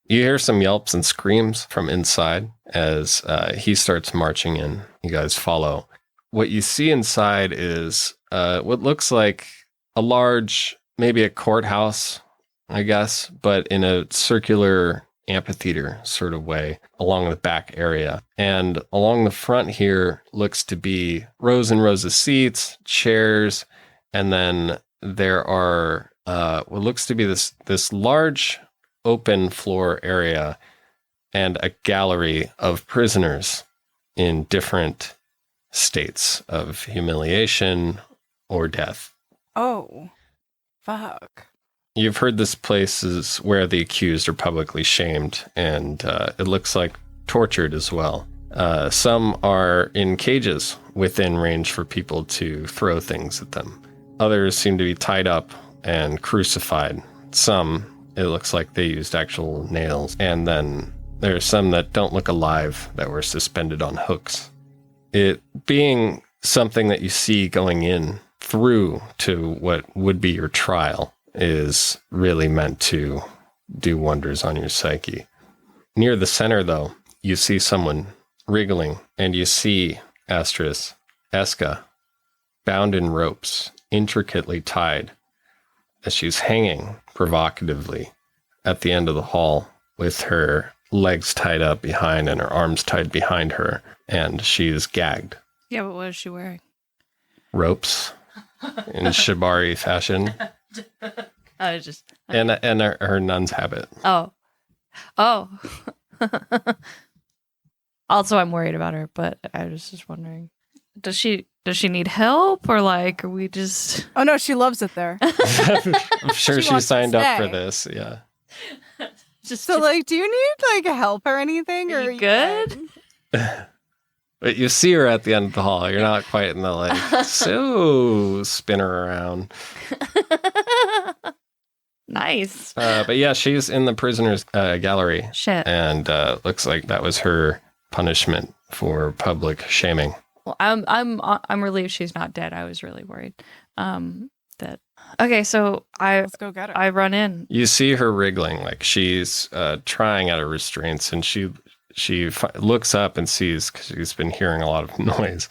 You hear some yelps and screams from inside as he starts marching in. You guys follow. What you see inside is what looks like a large, maybe a courthouse, I guess, but in a circular amphitheater sort of way along the back area. And along the front here looks to be rows and rows of seats, chairs, and then there are what looks to be this large open floor area and a gallery of prisoners in different states of humiliation or death. Oh, fuck. You've heard this place is where the accused are publicly shamed, and it looks like tortured as well. Some are in cages within range for people to throw things at them. Others seem to be tied up and crucified. Some, it looks like they used actual nails. And then there are some that don't look alive that were suspended on hooks. It being something that you see going in through to what would be your trial is really meant to do wonders on your psyche. Near the center, though, you see someone wriggling, and you see Astris, Eska, bound in ropes, intricately tied, as she's hanging provocatively at the end of the hall with her legs tied up behind and her arms tied behind her, and she is gagged. Yeah, but what is she wearing? Ropes in shibari fashion. And her nun's habit. Oh. Also, I'm worried about her, but I was just wondering, does she need help, or like, are we just? Oh no, she loves it there. I'm sure she wants to signed up for stay. this. Yeah. So like, do you need like help or anything? Are or you good? But you see her at the end of the hall. You're not quite in the like, so spin her around. Nice. But yeah, she's in the prisoner's gallery. Shit. And looks like that was her punishment for public shaming. Well, I'm relieved she's not dead. I was really worried. That. Okay, so Let's go get her. I run in. You see her wriggling, like she's trying out of restraints, and she looks up and sees, because she's been hearing a lot of noise,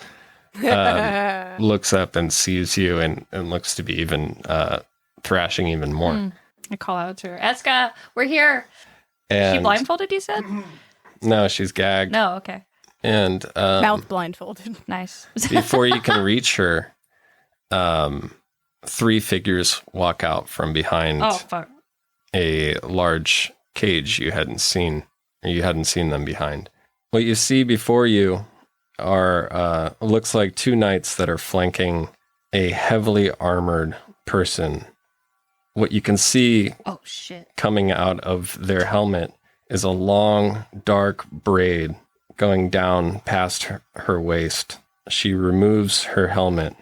looks up and sees you and looks to be even thrashing even more. I call out to her, Eska, we're here. And She blindfolded, you said? No, she's gagged. No, okay. And Mouth blindfolded. Nice. before you can reach her, 3 figures walk out from behind Oh, fuck. a large cage you hadn't seen them behind. What you see before you are looks like 2 knights that are flanking a heavily armored person. What you can see Oh, shit. coming out of their helmet is a long, dark braid going down past her waist. She removes her helmet,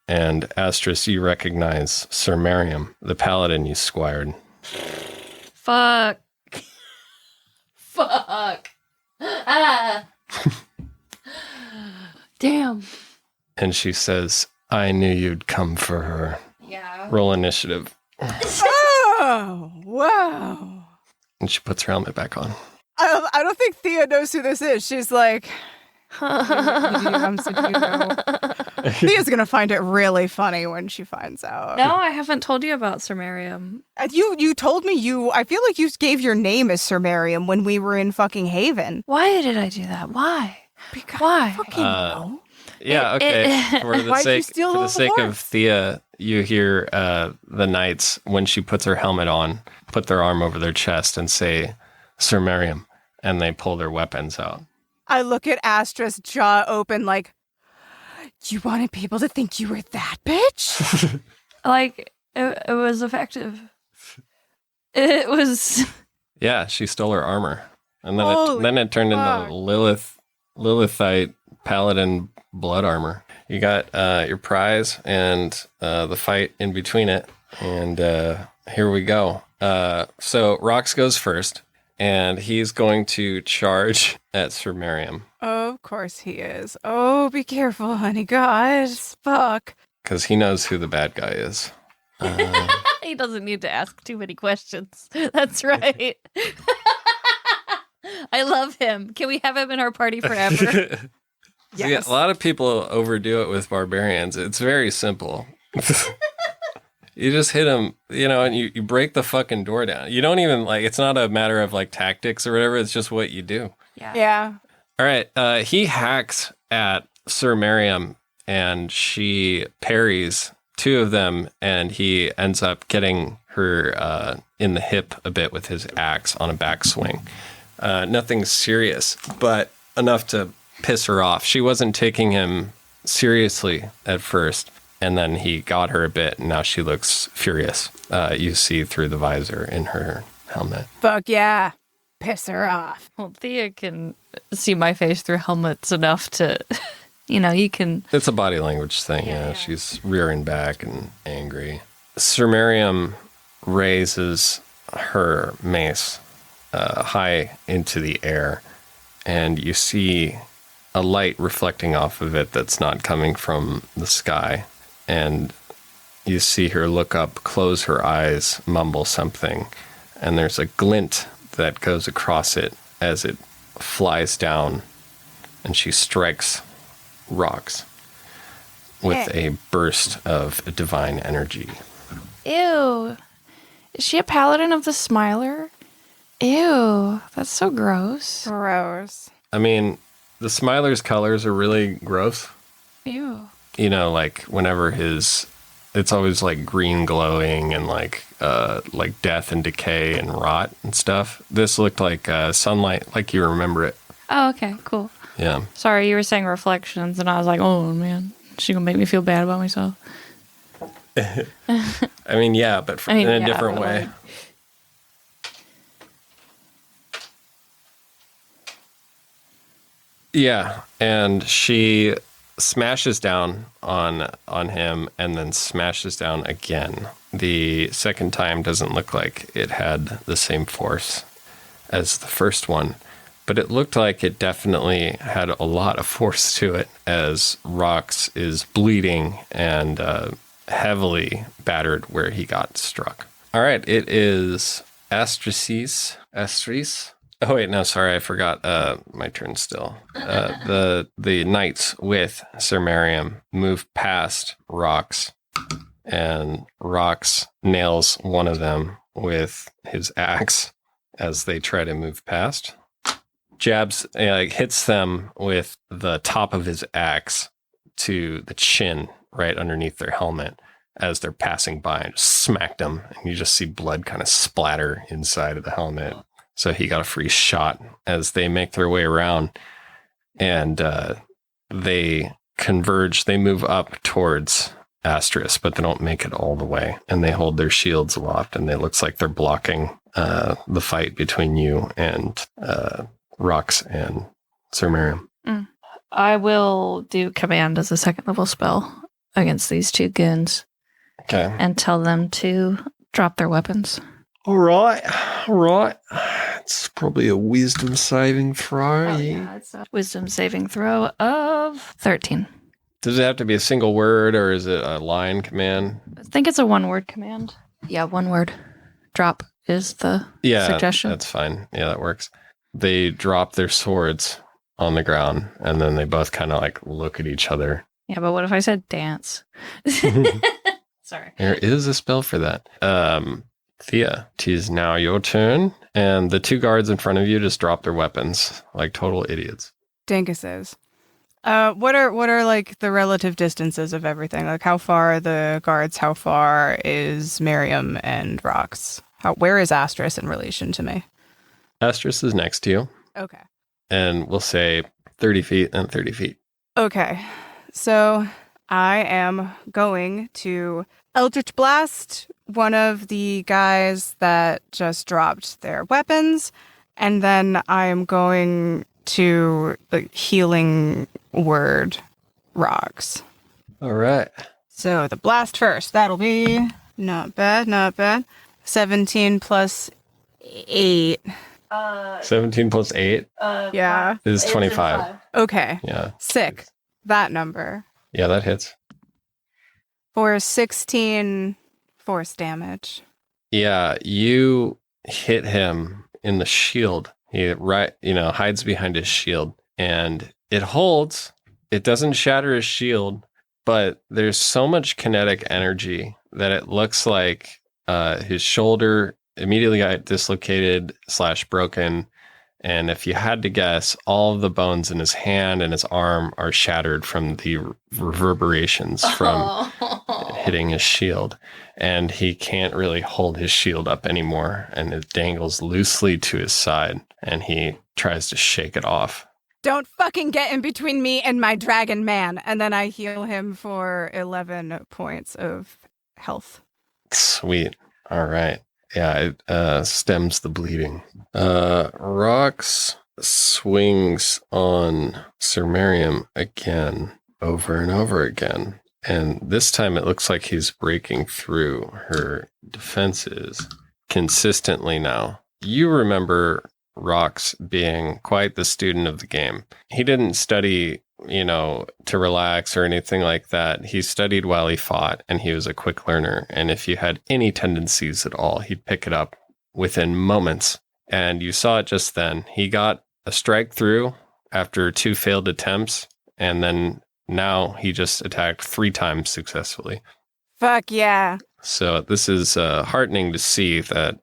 and Astris, you recognize Sir Mariam, the paladin you squired. Fuck. Fuck. Ah. Damn. And she says, I knew you'd come for her. Yeah. Roll initiative. Oh, wow. And she puts her helmet back on. I don't think Thea knows who this is. She's like, Thea's gonna find it really funny when she finds out. No, I haven't told you about Sir Mariam. You told me I feel like you gave your name as Sir Mariam when we were in fucking Haven. Why did I do that? Why? Because Why? Fucking no. Yeah, okay. For the Why'd you sake, steal for all the the sake of horse? Thea, you hear the knights, when she puts her helmet on, put their arm over their chest and say, Sir Mariam, and they pull their weapons out. I look at Astris, jaw open, like, you wanted people to think you were that bitch? Like, it was effective. It was... Yeah, she stole her armor. And Holy then it turned fuck. into Lilithite paladin blood armor. You got your prize and the fight in between it. And here we go. So Rox goes first, and he's going to charge at Sir Mariam. Of course he is. Oh, be careful, honey. Guys, fuck. Because he knows who the bad guy is. He doesn't need to ask too many questions. That's right. I love him. Can we have him in our party forever? See, Yes. a lot of people overdo it with barbarians. It's very simple. You just hit them, and you break the fucking door down. You don't even, it's not a matter of, tactics or whatever. It's just what you do. Yeah. All right. He hacks at Sir Mariam, and she parries 2 of them, and he ends up getting her in the hip a bit with his axe on a backswing. Nothing serious, but enough to piss her off. She wasn't taking him seriously at first, and then he got her a bit, and now she looks furious. You see through the visor in her helmet. Fuck yeah. Piss her off. Well, Thea can see my face through helmets enough to, you can... It's a body language thing, yeah. She's rearing back and angry. Sir Mariam raises her mace high into the air, and you see a light reflecting off of it that's not coming from the sky. And you see her look up, close her eyes, mumble something, and there's a glint that goes across it as it flies down, and she strikes Rox with a burst of divine energy. Ew. Is she a paladin of the Smiler? Ew. That's so gross. Gross. I mean, the Smiler's colors are really gross. Ew. You know, like whenever it's always like green glowing and like death and decay and rot and stuff. This looked like sunlight, like you remember it. Oh, okay, cool. Yeah. Sorry, you were saying reflections, and I was like, oh, man. She gonna make me feel bad about myself. I mean, yeah, but in a different way. Yeah, and she smashes down on him and then smashes down again. The second time doesn't look like it had the same force as the first one, but it looked like it definitely had a lot of force to it as Rox is bleeding and heavily battered where he got struck. All right, it is Astris. Oh wait, no, sorry, I forgot. My turn still. The knights with Sir Miriam move past Rox, and Rox nails one of them with his axe as they try to move past. Jabs, hits them with the top of his axe to the chin, right underneath their helmet, as they're passing by, and just smacked them, and you just see blood kind of splatter inside of the helmet. So he got a free shot as they make their way around, and they converge. They move up towards Astris, but they don't make it all the way, and they hold their shields aloft, and it looks like they're blocking the fight between you and Rox and Sir Miriam. I will do command as a second level spell against these two goons. Okay. And tell them to drop their weapons. All right. It's probably a wisdom saving throw. Oh, yeah, it's a wisdom saving throw of 13. Does it have to be a single word, or is it a line command? I think it's a one-word command. Yeah, one word. Drop is the suggestion. That's fine. Yeah, that works. They drop their swords on the ground, and then they both kind of like look at each other. Yeah, but what if I said dance? Sorry. There is a spell for that. Thea, it is now your turn, and the two guards in front of you just drop their weapons like total idiots. Dinkuses. What are like the relative distances of everything? Like how far are the guards? How far is Miriam and Rox? Where is Astris in relation to me? Astris is next to you. Okay. And we'll say 30 feet and 30 feet. Okay. So I am going to Eldritch Blast one of the guys that just dropped their weapons, and then I am going to the healing word Rox. All right. So the blast first. That'll be not bad. 17 plus 8. 17 plus 8 Yeah. is 25. Okay. Yeah. Sick. That number. Yeah, that hits. For 16 force damage. Yeah, you hit him in the shield. He hides behind his shield, and it holds. It doesn't shatter his shield, but there's so much kinetic energy that it looks like his shoulder immediately got dislocated / broken. And if you had to guess, all of the bones in his hand and his arm are shattered from the reverberations from hitting his shield. And he can't really hold his shield up anymore. And it dangles loosely to his side. And he tries to shake it off. Don't fucking get in between me and my dragon man. And then I heal him for 11 points of health. Sweet. All right. Yeah, it stems the bleeding. Rox swings on Sir Miriam again, over and over again. And this time it looks like he's breaking through her defenses consistently now. You remember Rox being quite the student of the game. He didn't study, to relax or anything like that. He studied while he fought, and he was a quick learner. And if you had any tendencies at all, he'd pick it up within moments. And you saw it just then. He got a strike through after 2 failed attempts, and then now he just attacked 3 times successfully. Fuck yeah. So this is heartening to see that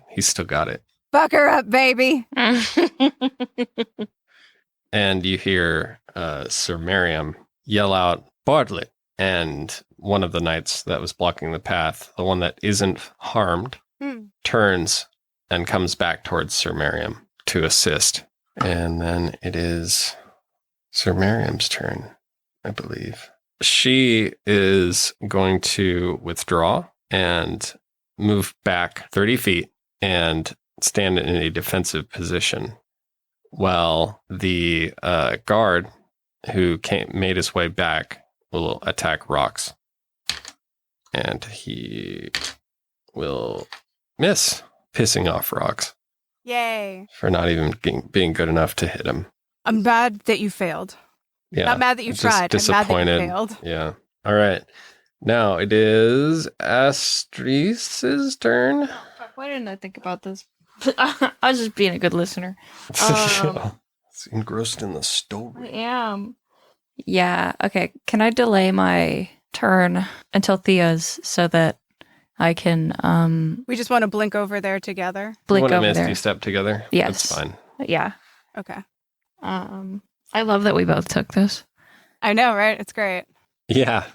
he's still got it. Fuck her up, baby. And you hear Sir Miriam yell out, Bartlett! And one of the knights that was blocking the path, the one that isn't harmed, turns and comes back towards Sir Miriam to assist. And then it is Sir Miriam's turn, I believe. She is going to withdraw and move back 30 feet and stand in a defensive position while the guard who made his way back will attack Rox. And he will miss, pissing off Rox. Yay. For not even being good enough to hit him. I'm mad that you failed. Yeah. Not mad that you tried. Just I'm mad that you disappointed. failed. Yeah. All right. Now it is Astris's turn. Oh, fuck, why didn't I think about this? I was just being a good listener. It's engrossed in the I story. am. Yeah. Okay. Can I delay my turn until Thea's so that I can We just want to blink over there together. blink you want over to there? misty step together? Yes. That's fine. Yeah. Okay. I love that we both took this. I know, right? It's great. Yeah.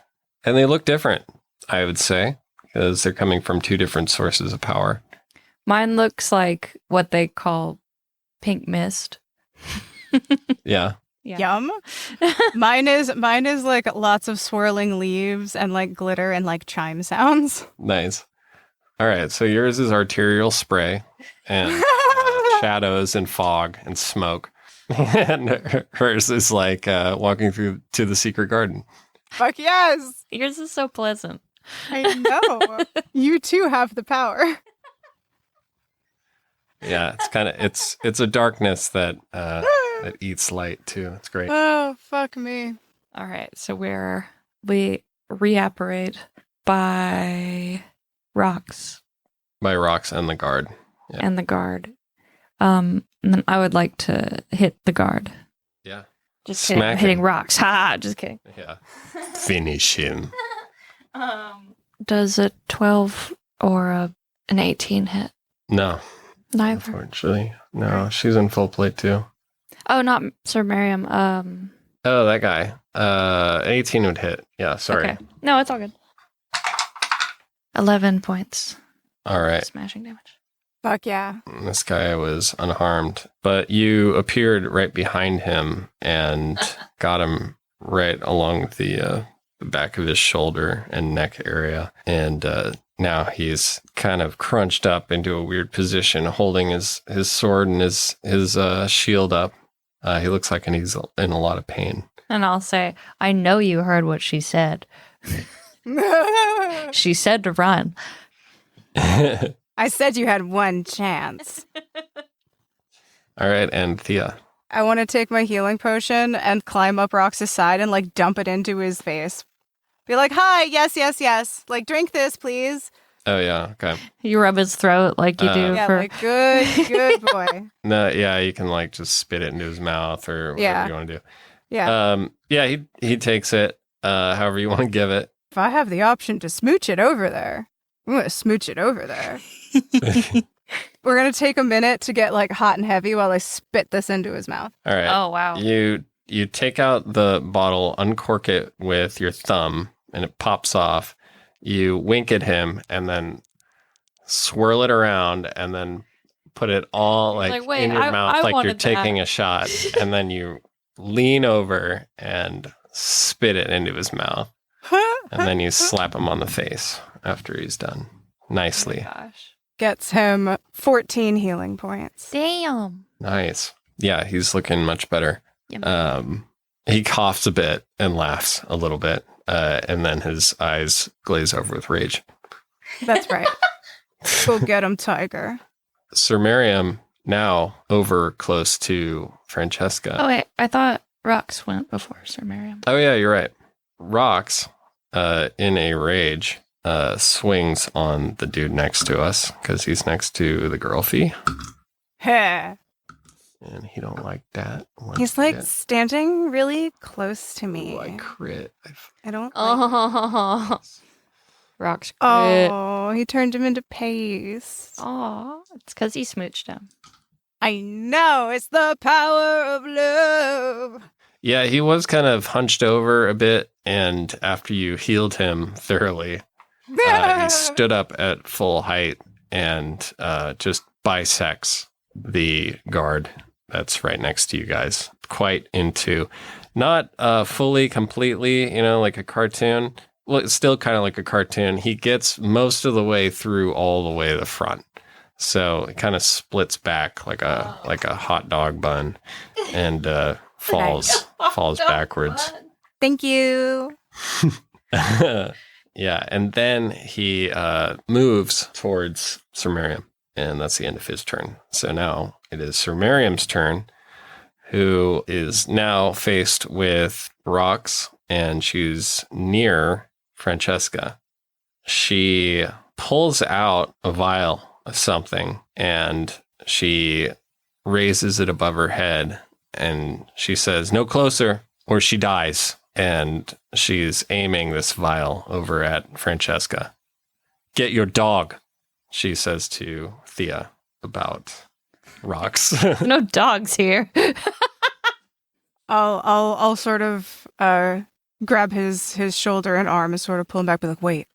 And they look different, I would say, because they're coming from 2 different sources of power. Mine looks like what they call pink mist. Yeah. Yeah. Yum. Mine is like lots of swirling leaves and like glitter and like chime sounds. Nice. All right. So yours is arterial spray and shadows and fog and smoke. And hers is like walking through to the secret garden. Fuck yes. Yours is so pleasant. I know. You too have the power. Yeah, it's a darkness that that eats light too. It's great. Oh, fuck me. All right. So we reapparate by rocks By Rox and the guard. Yeah. and the guard. And then I would like to hit the guard. Yeah. Just Smack kidding. I'm him. hitting rocks. Ha! Just kidding. Yeah. Finish him. Does a 12 or an 18 hit? No, Neither. unfortunately. No, she's in full plate too. Oh, not Sir Miriam. Oh, that guy. 18 would hit. Yeah, sorry. Okay. No, it's all good. 11 points. All right. Smashing damage. Fuck yeah. This guy was unharmed, but you appeared right behind him and got him right along the back of his shoulder and neck area. And now he's kind of crunched up into a weird position, holding his sword and his shield up. He looks like he's in a lot of pain. And I'll say, I know you heard what she said. She said to run. I said you had one chance. All right, and Thea. I want to take my healing potion and climb up Rox's side and like dump it into his face. Be like, hi, yes, yes, yes. Like, drink this, please. Oh, yeah, okay. You rub his throat like you do Yeah, for... like, good boy. No, yeah, you can like just spit it into his mouth or whatever Yeah. you want to do. Yeah. Yeah, he takes it however you want to give it. If I have the option to smooch it over there, I'm going to smooch it over there. We're going to take a minute to get like hot and heavy while I spit this into his mouth. All right. Oh, wow. You take out the bottle, uncork it with your thumb, and it pops off. You wink at him and then swirl it around and then put it all like Wait, in your mouth like you're wanted taking that. a shot. And then you lean over and spit it into his mouth. And then you slap him on the face after he's done. Nicely. Oh my gosh. Gets him 14 healing points. Damn. Nice. Yeah, he's looking much better. Yum. He coughs a bit and laughs a little bit. And then his eyes glaze over with rage. That's right. Go get him, tiger. Sir Miriam Now, over close to Francesca. Oh, wait. I thought Rox went before Sir Miriam. Oh, yeah, you're right. Rox, in a rage, swings on the dude next to us because he's next to the girlfie. Heh. And he don't like that. He's like standing really close to me. Ooh, I crit. I don't. Oh, Rox crit. Oh, he turned him into paste. Oh, it's because he smooched him. I know, it's the power of love. Yeah, he was kind of hunched over a bit, and after you healed him thoroughly, he stood up at full height and just bisects the guard that's right next to you guys. Quite into, not fully, completely, like a cartoon. Well, it's still kind of like a cartoon. He gets most of the way through all the way to the front. So it kind of splits back like a hot dog bun and falls backwards. Thank you. Yeah, and then he moves towards Sir Miriam, and that's the end of his turn. So now it is Sir Miriam's turn, who is now faced with Rox, and she's near Francesca. She pulls out a vial of something, and she raises it above her head, and she says, "No closer, or she dies." And she's aiming this vial over at Francesca. "Get your dog," she says to Thea about Rox. No dogs here. I'll sort of grab his shoulder and arm and sort of pull him back, be like, wait.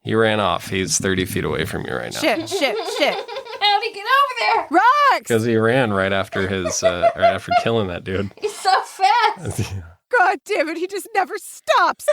He ran off. He's 30 feet away from you right now. Shit. How'd he get over there? Rox! Because he ran right after right after killing that dude. He's so fast. God damn it, he just never stops.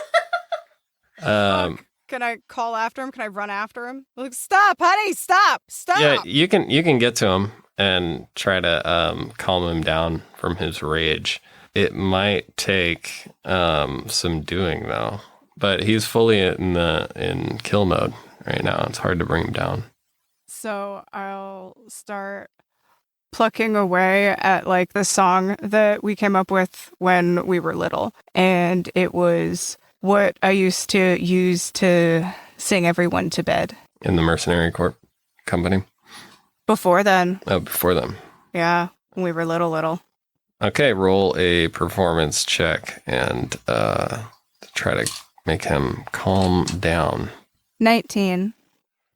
um, Can I call after him? Can I run after him? Like, stop, honey, stop. yeah, you can get to him and try to calm him down from his rage. It might take some doing though, but he's fully in kill mode right now. It's hard to bring him down. So I'll start plucking away at like the song that we came up with when we were little, and it was what I used to use to sing everyone to bed in the Mercenary Corp company. Before then. Oh, before then. Yeah, when we were little. Okay, roll a performance check and try to make him calm down. 19.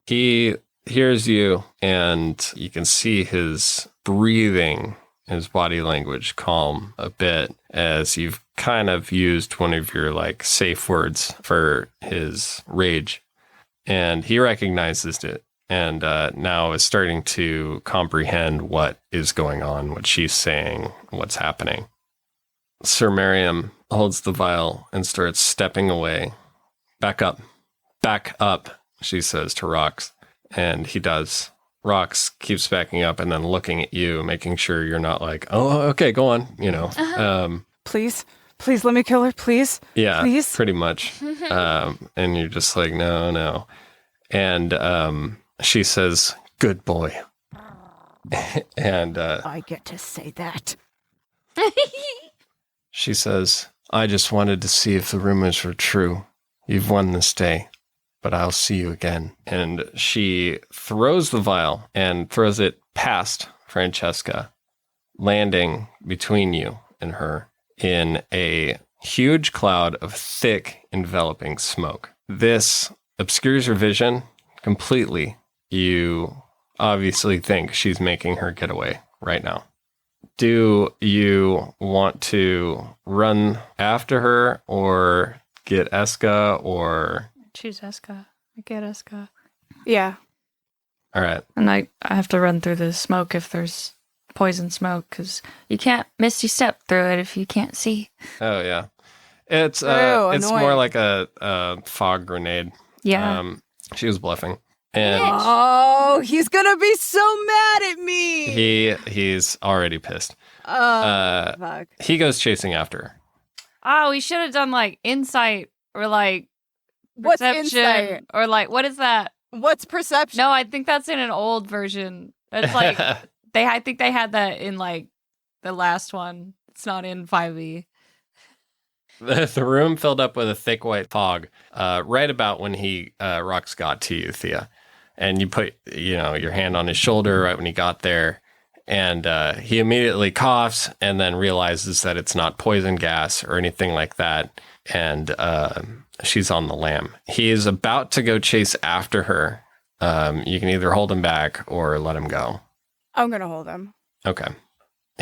He hears you, and you can see his breathing, his body language calm a bit as you've kind of used one of your like safe words for his rage. And he recognizes it and now is starting to comprehend what is going on, what she's saying, what's happening. Sir Miriam holds the vial and starts stepping away. Back up, she says to Rox. And he does. Rox keeps backing up and then looking at you, making sure you're not like, "Oh, okay, go on," Please let me kill her, please. Yeah, please? Pretty much. And you're just like, no. And she says, "Good boy." And I get to say that. She says, "I just wanted to see if the rumors were true. You've won this day, but I'll see you again." And she throws the vial and throws it past Francesca, landing between you and her in a huge cloud of thick, enveloping smoke. This obscures your vision completely. You obviously think she's making her get away right now. Do you want to run after her or get Eska or... Choose Eska. I get Eska. Yeah. All right. And I have to run through the smoke if there's poison smoke, because you can't misty step through it if you can't see. Oh, yeah. It's annoying. more like a fog grenade. Yeah. She was bluffing. And Oh, he's gonna be so mad at me. he's already pissed. Oh, fuck. He goes chasing after her. Oh, we should have done like insight or like What's perception insight? or like, what is that? What's perception? No, I think that's in an old version It's like I think they had that in like the last one. It's not in 5e. The room filled up with a thick white fog, right about when Rox got to you, Thea. And you put, your hand on his shoulder right when he got there. And he immediately coughs and then realizes that it's not poison gas or anything like that. And she's on the lam. He is about to go chase after her. You can either hold him back or let him go. I'm going to hold him. Okay.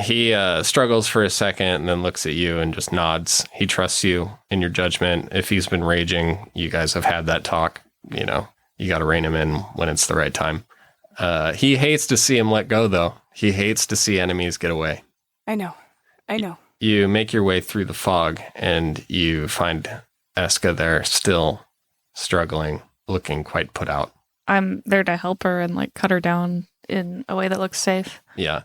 He struggles for a second and then looks at you and just nods. He trusts you in your judgment. If he's been raging, you guys have had that talk. You got to rein him in when it's the right time. He hates to see him let go, though. He hates to see enemies get away. I know. You make your way through the fog and you find Eska there still struggling, looking quite put out. I'm there to help her and like cut her down in a way that looks safe. Yeah.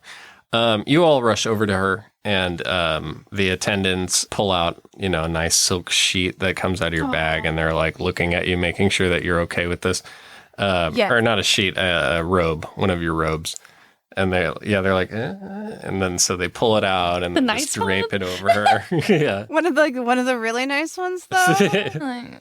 You all rush over to her, and the attendants pull out, a nice silk sheet that comes out of your bag, and they're like looking at you, making sure that you're okay with this. Or not a sheet, a robe, one of your robes. And they're like, and then so they pull it out and just drape it over her. Yeah. One of the really nice ones, though.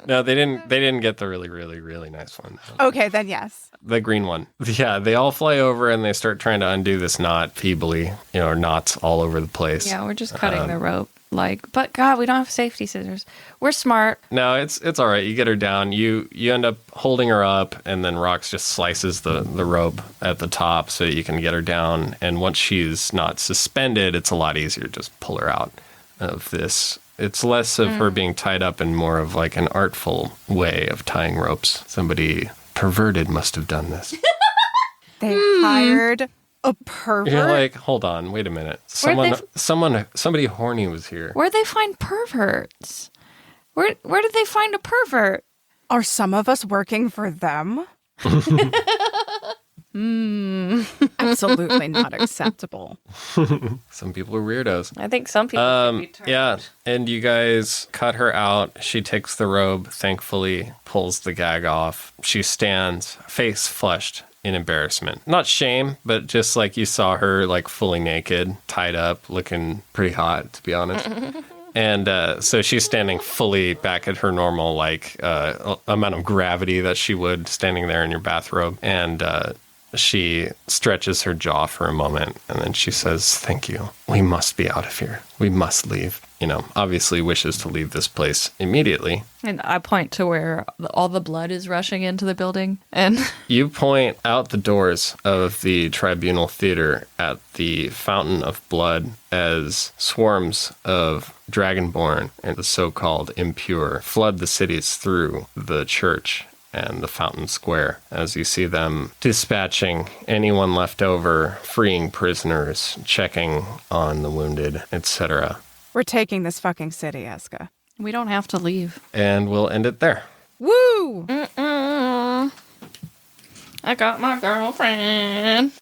No, they didn't get the really, really, really nice one. Okay, then yes. The green one. Yeah, they all fly over and they start trying to undo this knot feebly, knots all over the place. Yeah, we're just cutting the rope. But God, we don't have safety scissors. We're smart. No, it's all right. You get her down. You end up holding her up, and then Rox just slices the rope at the top so you can get her down. And once she's not suspended, it's a lot easier to just pull her out of this. It's less of her being tied up and more of like an artful way of tying ropes. Somebody perverted must have done this. They hired a pervert? You're like, hold on, wait a minute. Somebody horny was here. Where'd they find perverts? Where did they find a pervert? Are some of us working for them? Absolutely not acceptable. Some people are weirdos. I think some people could be turned. Yeah, and you guys cut her out. She takes the robe, thankfully, pulls the gag off. She stands, face flushed in embarrassment. Not shame, but just like you saw her like fully naked, tied up, looking pretty hot, to be honest. And so she's standing fully back at her normal amount of gravity that she would standing there in your bathrobe. And she stretches her jaw for a moment and then she says, "Thank you. We must be out of here. We must leave." Obviously wishes to leave this place immediately. And I point to where all the blood is rushing into the building. And you point out the doors of the Tribunal Theater at the Fountain of Blood as swarms of Dragonborn and the so-called impure flood the cities through the church and the Fountain Square, as you see them dispatching anyone left over, freeing prisoners, checking on the wounded, etc. We're taking this fucking city, Eska. we don't have to leave. And we'll end it there. Woo! I got my girlfriend.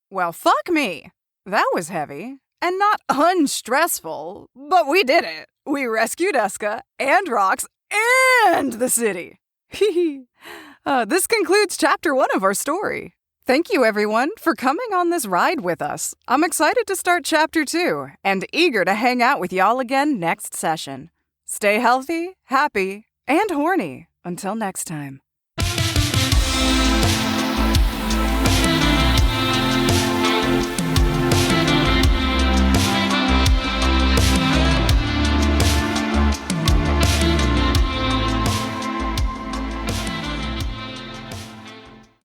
Well, fuck me. That was heavy. And not unstressful, but we did it. We rescued Eska and Rox and the city. This concludes chapter 1 of our story. Thank you, everyone, for coming on this ride with us. I'm excited to start chapter 2 and eager to hang out with y'all again next session. Stay healthy, happy, and horny. Until next time.